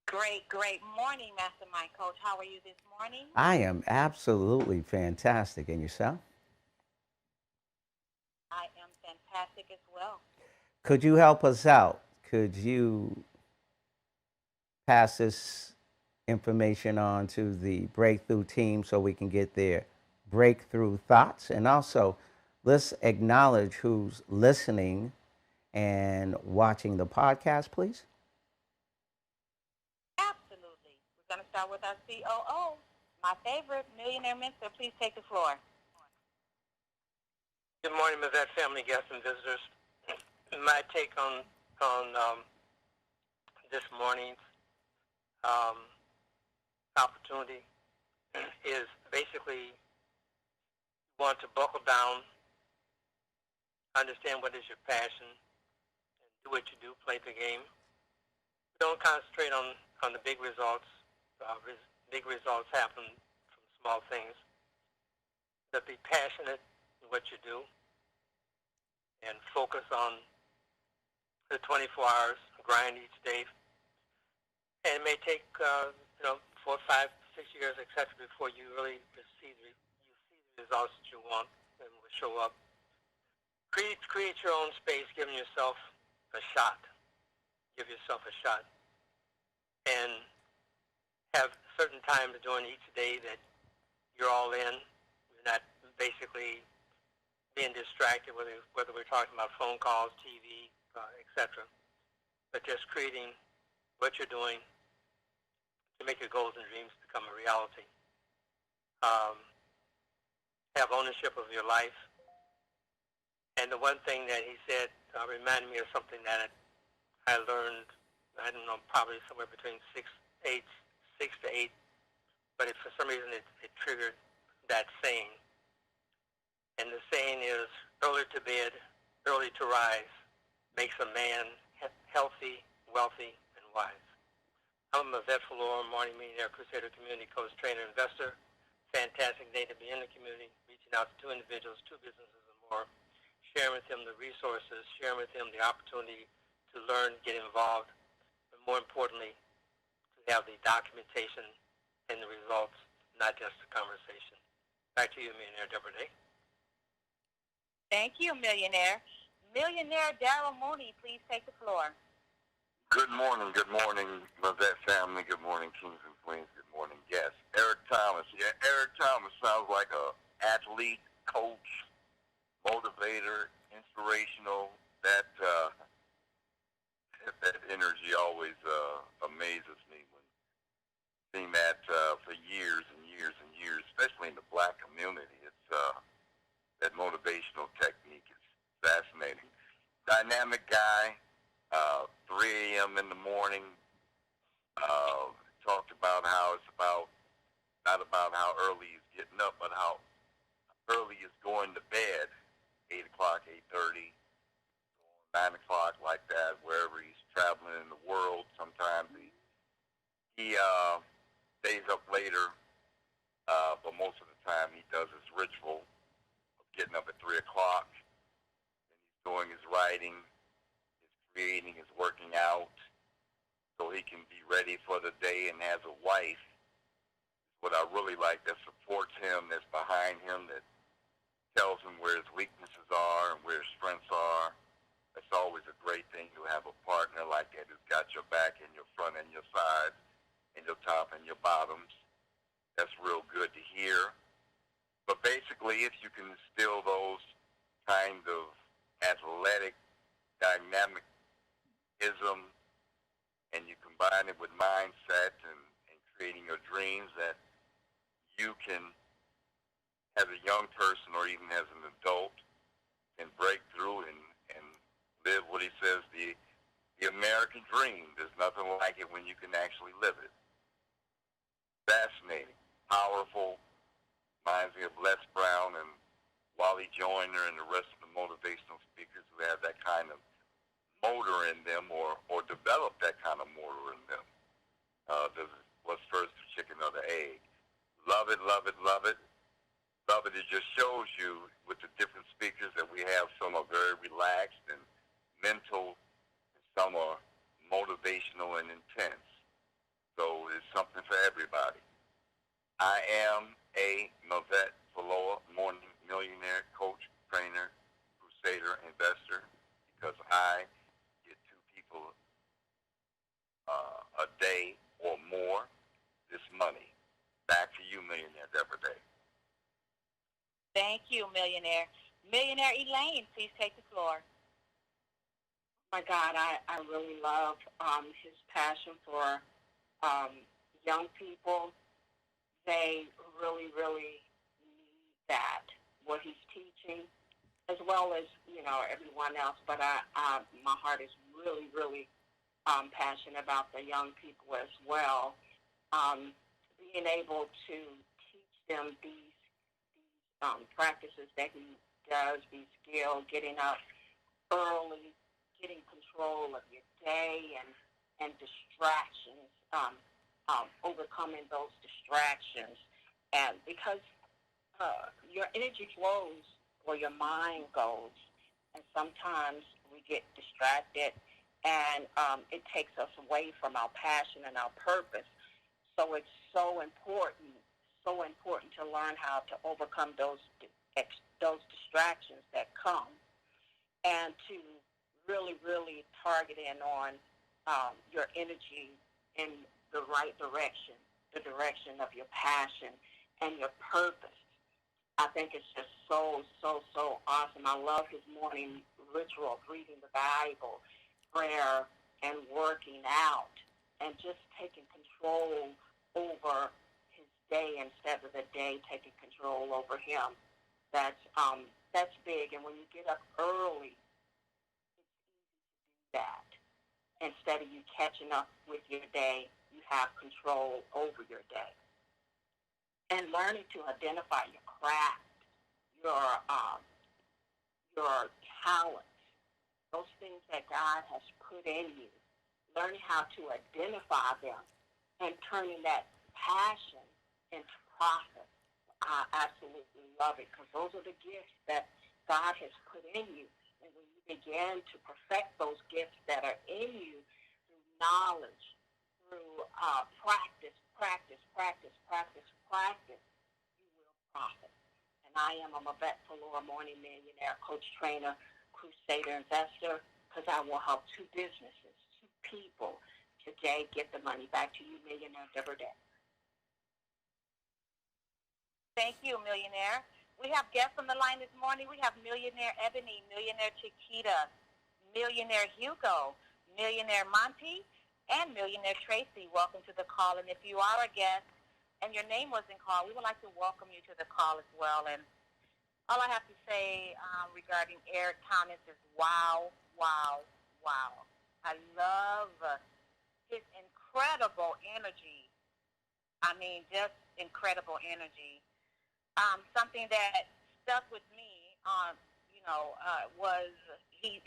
Great morning, Mastermind Coach. How are you this morning? I am absolutely fantastic. And yourself? I am fantastic as well. Could you help us out? Could you pass this information on to the Breakthrough team so we can get their breakthrough thoughts? And also, let's acknowledge who's listening and watching the podcast, please. Absolutely. We're going to start with our COO, my favorite, Millionaire Mentor. Please take the floor. Good morning, Mavette family, guests, and visitors. My take on this morning's opportunity is basically you want to buckle down, understand what is your passion, and do what you do, play the game. Don't concentrate on the big results. big results happen from small things. To be passionate in what you do and focus on the 24 hours grind each day. And it may take 4, 5, 6 years, etc., before you really see the results that you want and will show up. Create your own space, giving yourself a shot. Give yourself a shot. And have certain times during each day that you're all in. You're not basically being distracted, whether we're talking about phone calls, TV, etc. But just creating what you're doing to make your goals and dreams become a reality. Have ownership of your life. And the one thing that he said reminded me of something that I learned, I don't know, probably somewhere between 6 to 8, but for some reason it triggered that saying. And the saying is, early to bed, early to rise, makes a man healthy, wealthy, and wise. I'm a vet Valor, Morning Millionaire Crusader Community Coach, Trainer, Investor. Fantastic day to be in the community, reaching out to 2 individuals, 2 businesses, and more, sharing with them the resources, sharing with them the opportunity to learn, get involved, but more importantly, to have the documentation and the results, not just the conversation. Back to you, Millionaire Deborah Day. Thank you, Millionaire. Millionaire Darrell Mooney, please take the floor. Good morning, Levette family. Good morning, kings and queens. Good morning, guests. Eric Thomas. Yeah, Eric Thomas sounds like a athlete, coach, motivator, inspirational. That energy always amazes me. When seeing that for years and years and years, especially in the black community, it's that motivational technique is fascinating. Dynamic guy. 3 a.m. in the morning, talked about how it's not about how early he's getting up, but how early he's going to bed, 8 o'clock, 8:30, 9 o'clock, like that, wherever he's traveling in the world. Sometimes he stays up later, but most of the time he does his ritual of getting up at 3 o'clock, and he's doing his writing, creating, is working out, so he can be ready for the day, and has a wife. What I really like, that supports him, that's behind him, that tells him where his weaknesses are and where his strengths are. It's always a great thing to have a partner like that who's got your back and your front and your sides and your top and your bottoms. That's real good to hear. But basically, if you can instill those kind of athletic, dynamic ism, and you combine it with mindset and creating your dreams, that you can, as a young person or even as an adult, can break through and live what he says, the American dream. There's nothing like it when you can actually live it. Fascinating, powerful, reminds me of Les Brown and Wally Joyner and the rest of the motivational speakers who have that kind of motor in them, or develop that kind of motor in them. What's first, the chicken or the egg? Love it, love it, love it. Love it. It just shows you with the different speakers that we have, some are very relaxed and mental, and some are motivational and intense. So it's something for everybody. I am a Levette Valor, morning millionaire, coach, trainer, crusader, investor, because I a day or more this money. Back to you, Millionaire Deborah Day. Thank you, Millionaire. Millionaire Elaine, please take the floor. Oh my God, I really love his passion for young people. They really, really need that, what he's teaching, as well as, everyone else. But my heart is really, really passionate about the young people as well. Being able to teach them these practices that he does, these skills, getting up early, getting control of your day and distractions. overcoming those distractions. And because your energy flows where your mind goes, and sometimes we get distracted, and it takes us away from our passion and our purpose. So it's so important to learn how to overcome those distractions that come, and to really, really target in on your energy in the right direction, the direction of your passion and your purpose. I think it's just so, so, so awesome. I love his morning ritual of reading the Bible, prayer, and working out, and just taking control over his day instead of the day taking control over him. That's big. And when you get up early, it's easy to do that. Instead of you catching up with your day, you have control over your day. And learning to identify your craft, your talents, those things that God has put in you, learning how to identify them and turning that passion into profit. I absolutely love it, because those are the gifts that God has put in you. And when you begin to perfect those gifts that are in you through knowledge, through practice, you will profit. And I am a Mavette Galore morning millionaire, coach, trainer, crusader, investor, because I will help two businesses, two people today get the money back to you, Millionaire Deborah Day. Thank you, Millionaire. We have guests on the line this morning. We have Millionaire Ebony, Millionaire Chiquita, Millionaire Hugo, Millionaire Monty, and Millionaire Tracy. Welcome to the call. And if you are a guest and your name wasn't called, we would like to welcome you to the call as well. And all I have to say regarding Eric Thomas is wow, wow, wow. I love his incredible energy. I mean, just incredible energy. Something that stuck with me, was he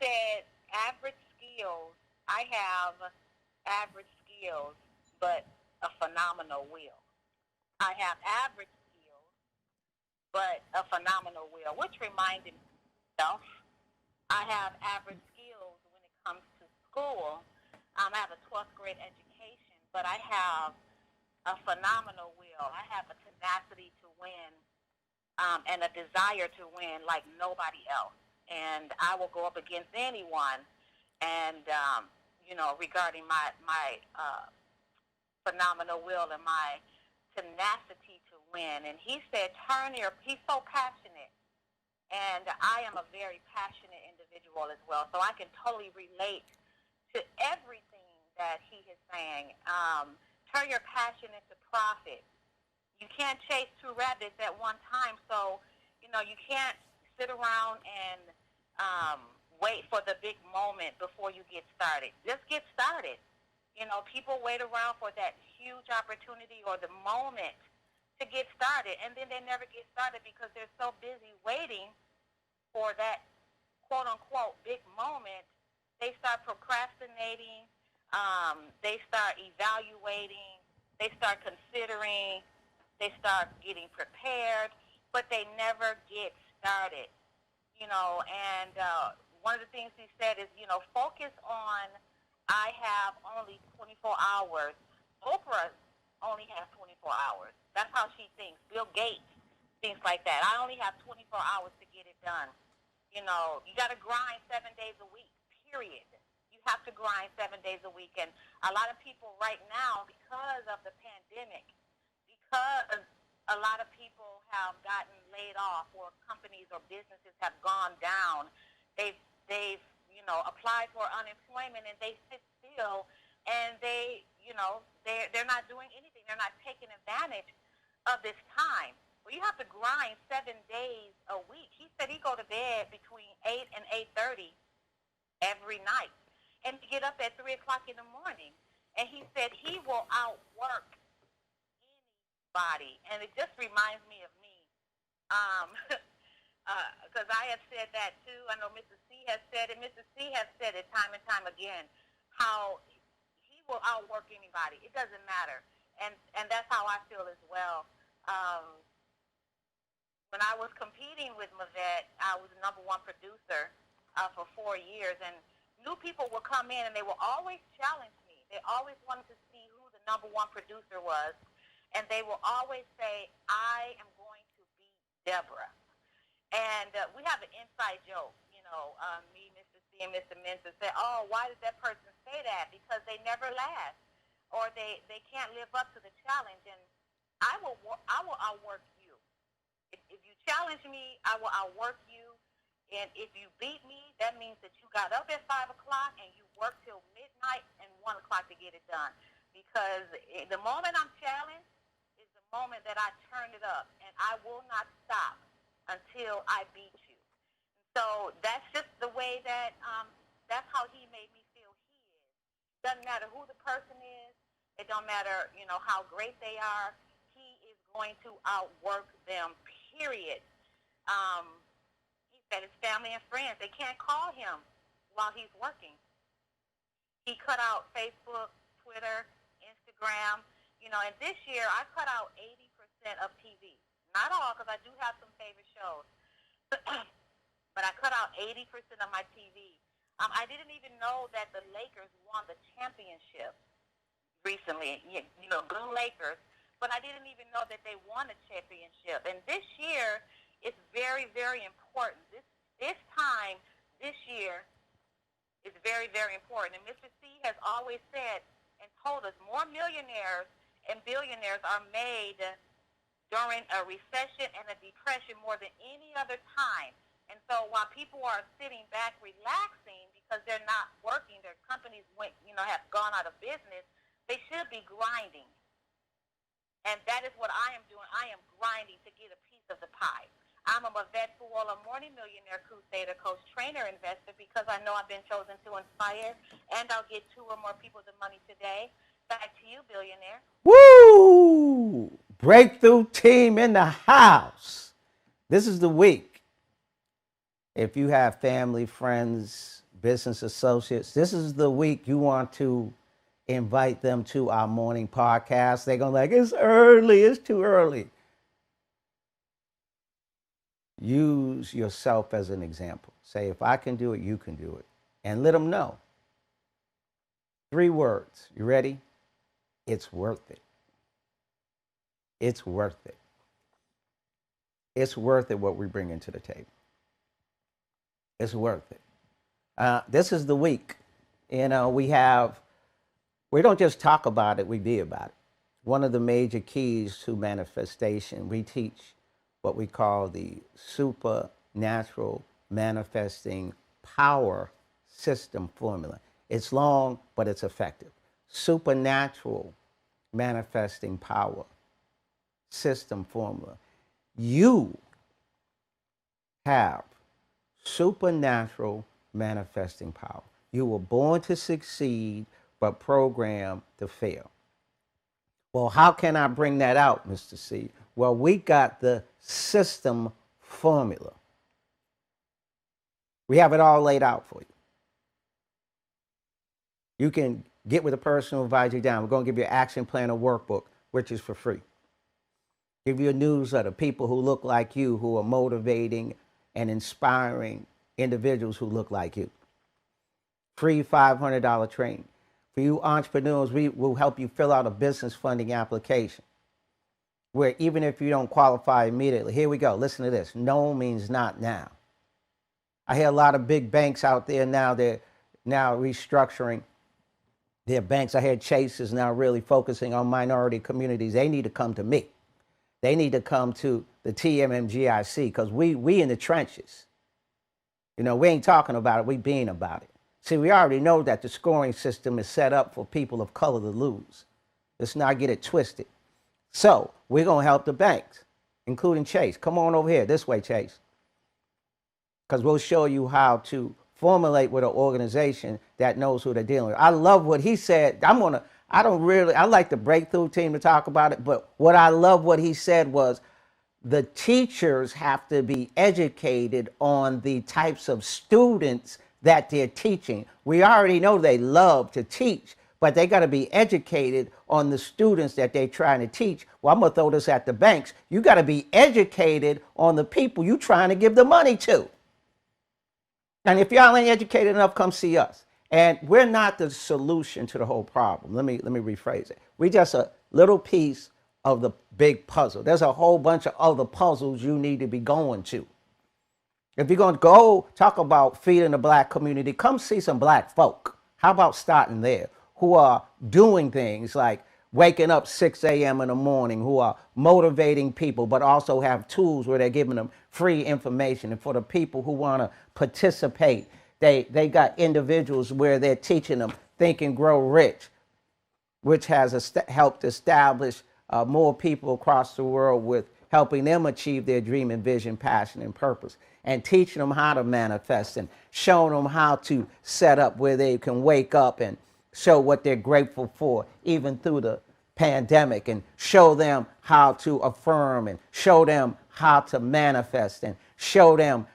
said, average skills. I have average skills, but a phenomenal will. I have average skills, but a phenomenal will, which reminded myself, I have average skills when it comes to school. I have a 12th grade education, but I have a phenomenal will. I have a tenacity to win and a desire to win like nobody else. And I will go up against anyone. And, regarding my phenomenal will and my tenacity to win. And he said, he's so passionate. And I am a very passionate individual as well. So I can totally relate to everything that he is saying. Turn your passion into profit. You can't chase two rabbits at one time. So, you can't sit around and wait for the big moment before you get started. Just get started. People wait around for that huge opportunity or the moment to get started, and then they never get started because they're so busy waiting for that quote-unquote big moment. They start procrastinating. They start evaluating. They start considering. They start getting prepared, but they never get started. And one of the things he said is, focus on, I have only 24 hours. Oprah only has 24 hours. That's how she thinks. Bill Gates thinks like that. I only have 24 hours to get it done. You got to grind 7 days a week, period. You have to grind 7 days a week. And a lot of people right now, because of the pandemic, because a lot of people have gotten laid off or companies or businesses have gone down, they've applied for unemployment and they sit still and they're not doing anything. They're not taking advantage of this time. Well, you have to grind 7 days a week. He said he go to bed between 8 and 8:30 every night and to get up at 3 o'clock in the morning. And he said he will outwork anybody. And it just reminds me of me. Because I have said that too. I know Mrs. C has said it. Mrs. C has said it time and time again, how he will outwork anybody. It doesn't matter. And that's how I feel as well. When I was competing with Mavette, I was the #1 producer for 4 years, and new people would come in and they would always challenge me. They always wanted to see who the #1 producer was, and they will always say, I am going to beat Deborah. And we have an inside joke, me, Mr. C, and Mr. Mensa say, oh, why did that person say that? Because they never last, or they can't live up to the challenge, and I will outwork you. If you challenge me, I will outwork you. And if you beat me, that means that you got up at 5 o'clock and you worked till midnight and 1 o'clock to get it done. Because the moment I'm challenged is the moment that I turn it up, and I will not stop until I beat you. So that's just the way that, that's how he made me feel he is. Doesn't matter who the person is. It don't matter, how great they are. He is going to outwork them, period. He said his family and friends, they can't call him while he's working. He cut out Facebook, Twitter, Instagram, and this year I cut out 80% of TV. Not all, because I do have some favorite shows. But I cut out 80% of my TV. I didn't even know that the Lakers won the championship recently. Go Lakers. But I didn't even know that they won a championship. And this year, it's very, very important. This year is very, very important. And Mr. C has always said and told us more millionaires and billionaires are made during a recession and a depression more than any other time. And so while people are sitting back relaxing because they're not working, their companies have gone out of business, they should be grinding. And that is what I am doing. I am grinding to get a piece of the pie. I'm a Mavette Fuola Morning Millionaire Crusader Coach Trainer Investor because I know I've been chosen to inspire, and I'll get 2 or more people the money today. Back to you, billionaire. Woo! Breakthrough team in the house. This is the week. If you have family, friends, business associates, this is the week you want to invite them to our morning podcast. They're going to like, it's early, it's too early. Use yourself as an example. Say, if I can do it, you can do it. And let them know. 3 words. You ready? It's worth it. It's worth it. It's worth it what we bring into the table. It's worth it. This is the week. We don't just talk about it, we be about it. One of the major keys to manifestation, we teach what we call the supernatural manifesting power system formula. It's long, but it's effective. Supernatural manifesting power system formula. You have supernatural manifesting power. You were born to succeed, but programmed to fail. Well, how can I bring that out, Mr. C? Well, we got the system formula. We have it all laid out for you. You can get with a person who advise you down. We're going to give you an action plan or workbook, which is for free. Give you a newsletter, people who look like you, who are motivating and inspiring individuals who look like you. Free $500 training. For you entrepreneurs, we will help you fill out a business funding application where even if you don't qualify immediately, here we go, listen to this, no means not now. I hear a lot of big banks out there now, they're now restructuring their banks. I hear Chase is now really focusing on minority communities. They need to come to me. They need to come to the TMMGIC because we in the trenches. We ain't talking about it, we being about it. See, we already know that the scoring system is set up for people of color to lose. Let's not get it twisted. So we're going to help the banks, including Chase. Come on over here, this way, Chase. Because we'll show you how to formulate with an organization that knows who they're dealing with. I love what he said. I like the breakthrough team to talk about it, but what I love what he said was the teachers have to be educated on the types of students that they're teaching. We already know they love to teach, but they got to be educated on the students that they're trying to teach. Well, I'm going to throw this at the banks. You got to be educated on the people you trying to give the money to. And if y'all ain't educated enough, come see us. And we're not the solution to the whole problem. Let me rephrase it. We just a little piece of the big puzzle. There's a whole bunch of other puzzles you need to be going to. If you're going to go talk about feeding the black community, come see some black folk. How about starting there? Who are doing things like waking up 6 a.m. in the morning, who are motivating people, but also have tools where they're giving them free information. And for the people who want to participate, they got individuals where they're teaching them Think and Grow Rich, which has helped establish more people across the world with helping them achieve their dream and vision, passion, and purpose, and teaching them how to manifest and showing them how to set up where they can wake up and show what they're grateful for, even through the pandemic, and show them how to affirm and show them how to manifest and show them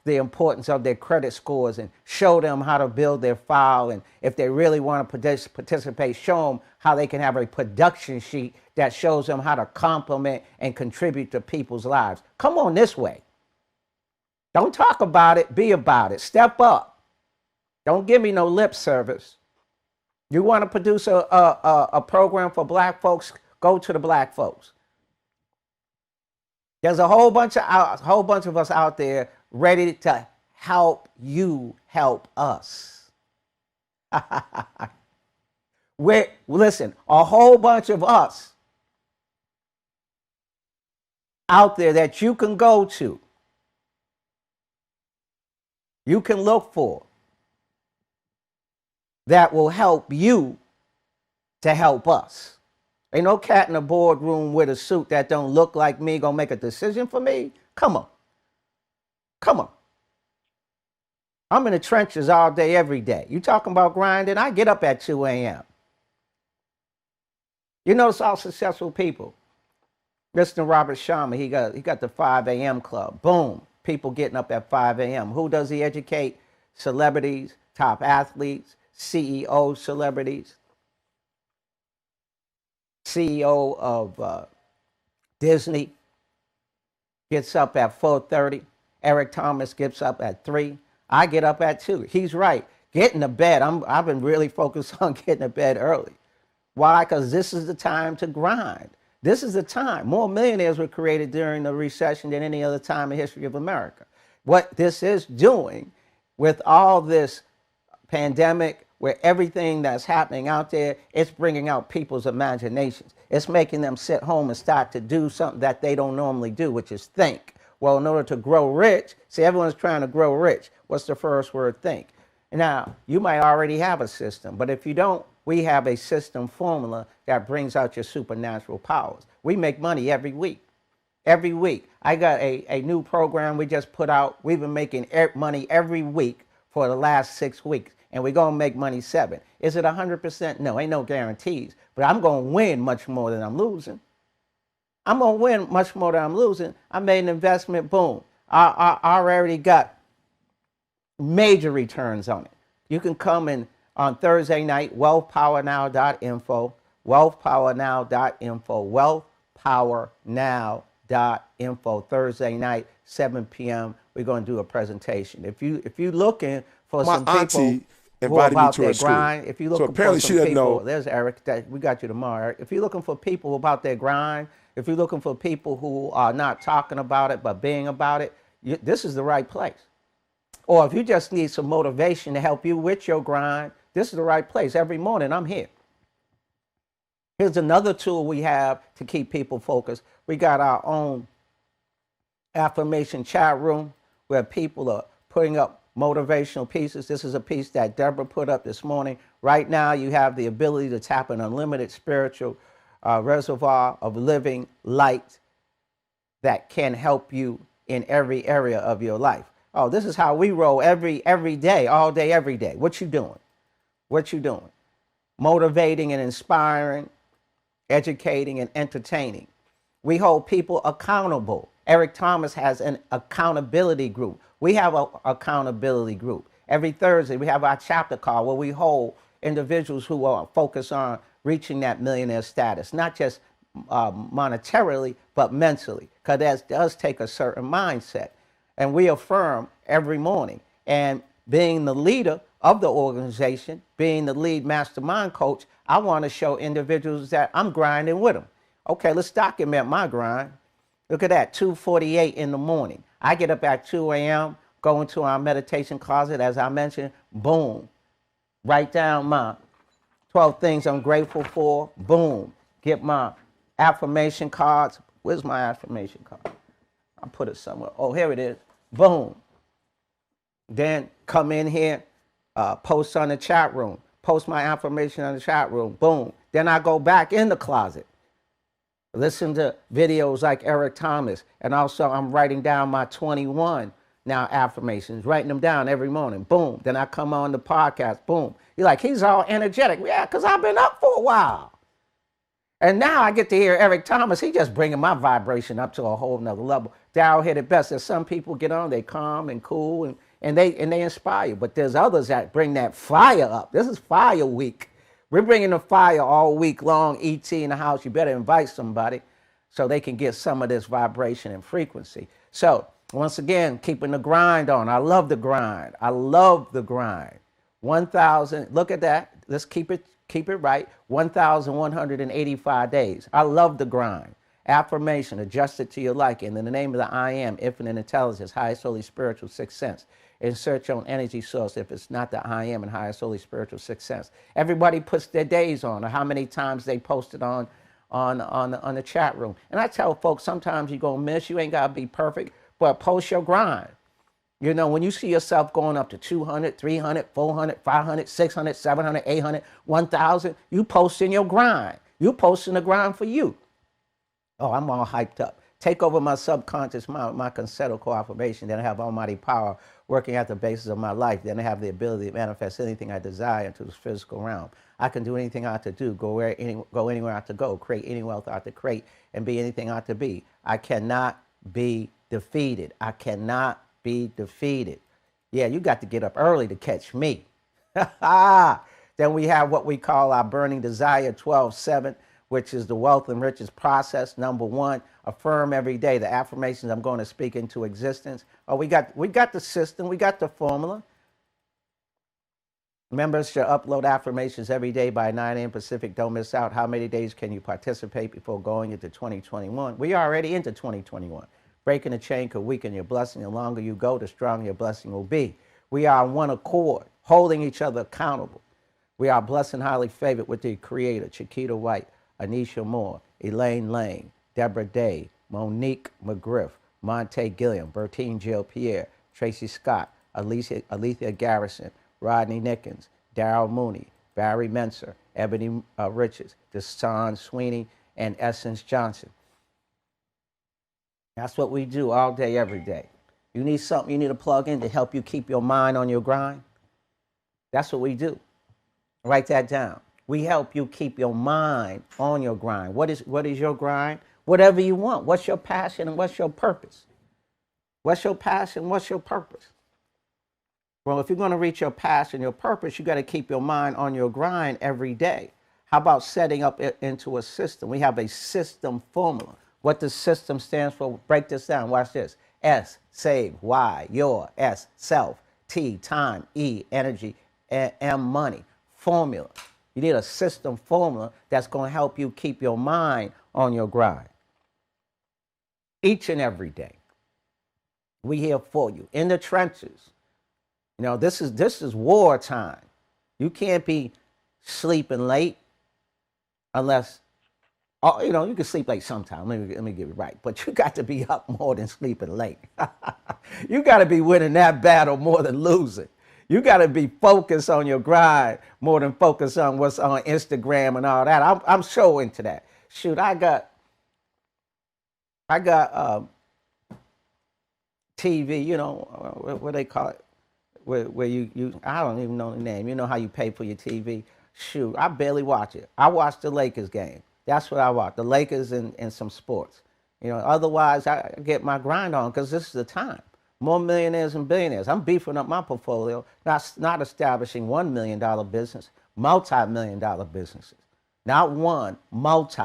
the importance of their credit scores and show them how to build their file. And if they really want to participate, show them how they can have a production sheet that shows them how to complement and contribute to people's lives. Come on this way. Don't talk about it, be about it. Step up. Don't give me no lip service. You want to produce a program for black folks, go to the black folks. There's a whole bunch of us out there ready to help you help us. Listen, a whole bunch of us out there that you can go to, you can look for, that will help you to help us. Ain't no cat in a boardroom with a suit that don't look like me gonna make a decision for me. Come on. Come on. I'm in the trenches all day, every day. You talking about grinding? I get up at 2 a.m. You notice all successful people. Listen to Robert Sharma. He got the 5 a.m. club. Boom. People getting up at 5 a.m. Who does he educate? Celebrities, top athletes, CEO celebrities, CEO of Disney gets up at 4:30. Eric Thomas gets up at 3. I get up at 2. He's right. Getting to bed. I've been really focused on getting to bed early. Why? Because this is the time to grind. This is the time. More millionaires were created during the recession than any other time in the history of America. What this is doing with all this pandemic, where everything that's happening out there, it's bringing out people's imaginations. It's making them sit home and start to do something that they don't normally do, which is think. Well, in order to grow rich, see, everyone's trying to grow rich. What's the first word? Think. Now, you might already have a system, but if you don't, we have a system formula that brings out your supernatural powers. We make money every week. Every week. I got a new program we just put out. We've been making money every week for the last 6 weeks, and we're going to make money 7. Is it 100%? No, ain't no guarantees, but I'm going to win much more than I'm losing. I'm going to win much more than I'm losing. I made an investment, boom. I already got major returns on it. You can come in on Thursday night, wealthpowernow.info, wealthpowernow.info, wealthpowernow.info. Thursday night, 7 p.m., we're going to do a presentation. If you're looking for some people who are about their grind, if you're looking for some people, there's Eric, we got you tomorrow, Eric. If you're looking for people who are about their grind, if you're looking for people who are not talking about it but being about it, this is the right place. Or if you just need some motivation to help you with your grind, this is the right place. Every morning I'm here. Here's another tool we have to keep people focused. We got our own affirmation chat room where people are putting up motivational pieces. This is a piece that Deborah put up this morning. Right now you have the ability to tap an unlimited spiritual reservoir of living light that can help you in every area of your life. Oh, this is how we roll every day, all day, every day. What you doing? What you doing? Motivating and inspiring, educating and entertaining. We hold people accountable. Eric Thomas has an accountability group. We have an accountability group. Every Thursday, we have our chapter call where we hold individuals who are focused on reaching that millionaire status, not just monetarily, but mentally, because that does take a certain mindset. And we affirm every morning. And being the leader of the organization, being the lead mastermind coach, I want to show individuals that I'm grinding with them. Okay, let's document my grind. Look at that, 2:48 in the morning. I get up at 2 a.m., go into our meditation closet, as I mentioned, boom. Write down my 12 things I'm grateful for, boom. Get my affirmation cards. Where's my affirmation card? I'll put it somewhere. Oh, here it is. Boom. Then come in here, post on the chat room, post my affirmation on the chat room, boom. Then I go back in the closet, listen to videos like Eric Thomas, and also I'm writing down my 21 now affirmations, writing them down every morning, boom. Then I come on the podcast, boom. You're like, he's all energetic. Yeah, because I've been up for a while. And now I get to hear Eric Thomas. He just bringing my vibration up to a whole nother level. Darryl hit it best. There's some people get on, they calm and cool, and they inspire you. But there's others that bring that fire up. This is fire week. We're bringing the fire all week long. ET in the house, you better invite somebody so they can get some of this vibration and frequency. So once again, keeping the grind on. I love the grind. I love the grind. 1,000, look at that. Let's keep it right. 1,185 days. I love the grind. Affirmation, adjust it to your liking. In the name of the I am, infinite intelligence, highest holy spiritual sixth sense. Insert your own energy source if it's not the I am and highest holy spiritual sixth sense. Everybody puts their days on, or how many times they posted on the chat room. And I tell folks, sometimes you're going to miss. You ain't got to be perfect, but post your grind. You know, when you see yourself going up to 200, 300, 400, 500, 600, 700, 800, 1,000, you posting your grind. You posting the grind for you. Oh, I'm all hyped up. Take over my subconscious, my conceptual affirmation. Then I have almighty power working at the basis of my life. Then I have the ability to manifest anything I desire into this physical realm. I can do anything I have to do, go anywhere I have to go, create any wealth I have to create, and be anything I have to be. I cannot be defeated. I cannot be defeated. Yeah, you got to get up early to catch me. Then we have what we call our burning desire 12-7, which is the wealth and riches process. Number one, affirm every day the affirmations I'm going to speak into existence. Oh, we got the system, we got the formula. Members should upload affirmations every day by 9 a.m. Pacific. Don't miss out. How many days can you participate before going into 2021? We are already into 2021. Breaking the chain could weaken your blessing. The longer you go, the stronger your blessing will be. We are on one accord, holding each other accountable. We are blessed and highly favored with the Creator, Chiquita White, Anisha Moore, Elaine Lane, Deborah Day, Monique McGriff, Monte Gilliam, Bertine Jill Pierre, Tracy Scott, Alethea Garrison, Rodney Nickens, Darryl Mooney, Barry Menser, Ebony Richards, Deshaun Sweeney, and Essence Johnson. That's what we do all day, every day. You need something you need to plug in to help you keep your mind on your grind? That's what we do. Write that down. We help you keep your mind on your grind. What is your grind? Whatever you want. What's your passion and what's your purpose? What's your passion? What's your purpose? Well, if you're going to reach your passion, your purpose, you got to keep your mind on your grind every day. How about setting up it into a system? We have a system formula. What the system stands for, break this down. Watch this. S, save. Y, your. S, self. T, time. E, energy. M, money. Formula. You need a system formula that's going to help you keep your mind on your grind. Each and every day. We here for you. In the trenches. You know, this is wartime. You can't be sleeping late unless, you know, you can sleep late sometime. Let me get it right. But you got to be up more than sleeping late. You got to be winning that battle more than losing. You got to be focused on your grind more than focused on what's on Instagram and all that. I'm so into that. Shoot, I got TV, you know, what they call it, where you I don't even know the name. You know how you pay for your TV? Shoot, I barely watch it. I watch the Lakers game. That's what I watch, the Lakers and some sports. You know, otherwise I get my grind on because this is the time. More millionaires and billionaires. I'm beefing up my portfolio, not establishing $1 million business, multi-million-dollar businesses. Not one, multi.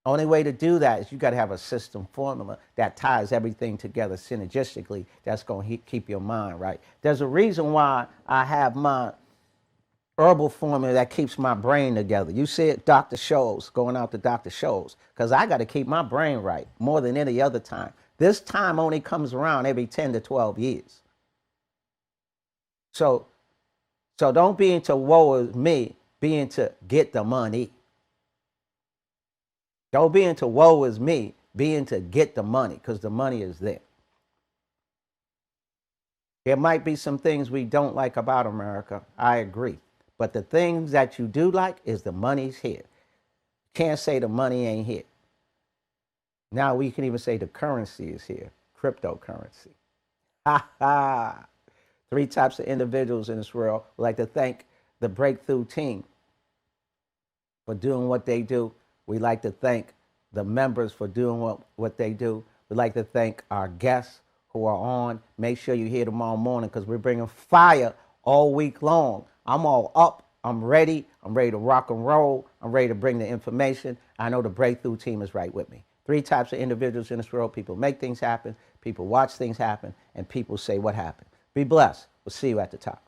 Only way to do that is you got to have a system formula that ties everything together synergistically. That's going to keep your mind right. There's a reason why I have my herbal formula that keeps my brain together. You see it, Dr. Scholl's, going out to Dr. Scholl's, because I got to keep my brain right more than any other time. This time only comes around every 10 to 12 years. So don't be into woe is me, be into get the money. Don't be into woe is me, be into get the money, because the money is there. There might be some things we don't like about America, I agree. But the things that you do like is the money's here. Can't say the money ain't here. Now we can even say the currency is here, cryptocurrency. Ha ha. 3 types of individuals in this world. We'd like to thank the Breakthrough team for doing what they do. We'd like to thank the members for doing what they do. We'd like to thank our guests who are on. Make sure you're here tomorrow morning because we're bringing fire all week long. I'm all up. I'm ready. I'm ready to rock and roll. I'm ready to bring the information. I know the Breakthrough team is right with me. 3 types of individuals in this world. People make things happen. People watch things happen. And people say what happened. Be blessed. We'll see you at the top.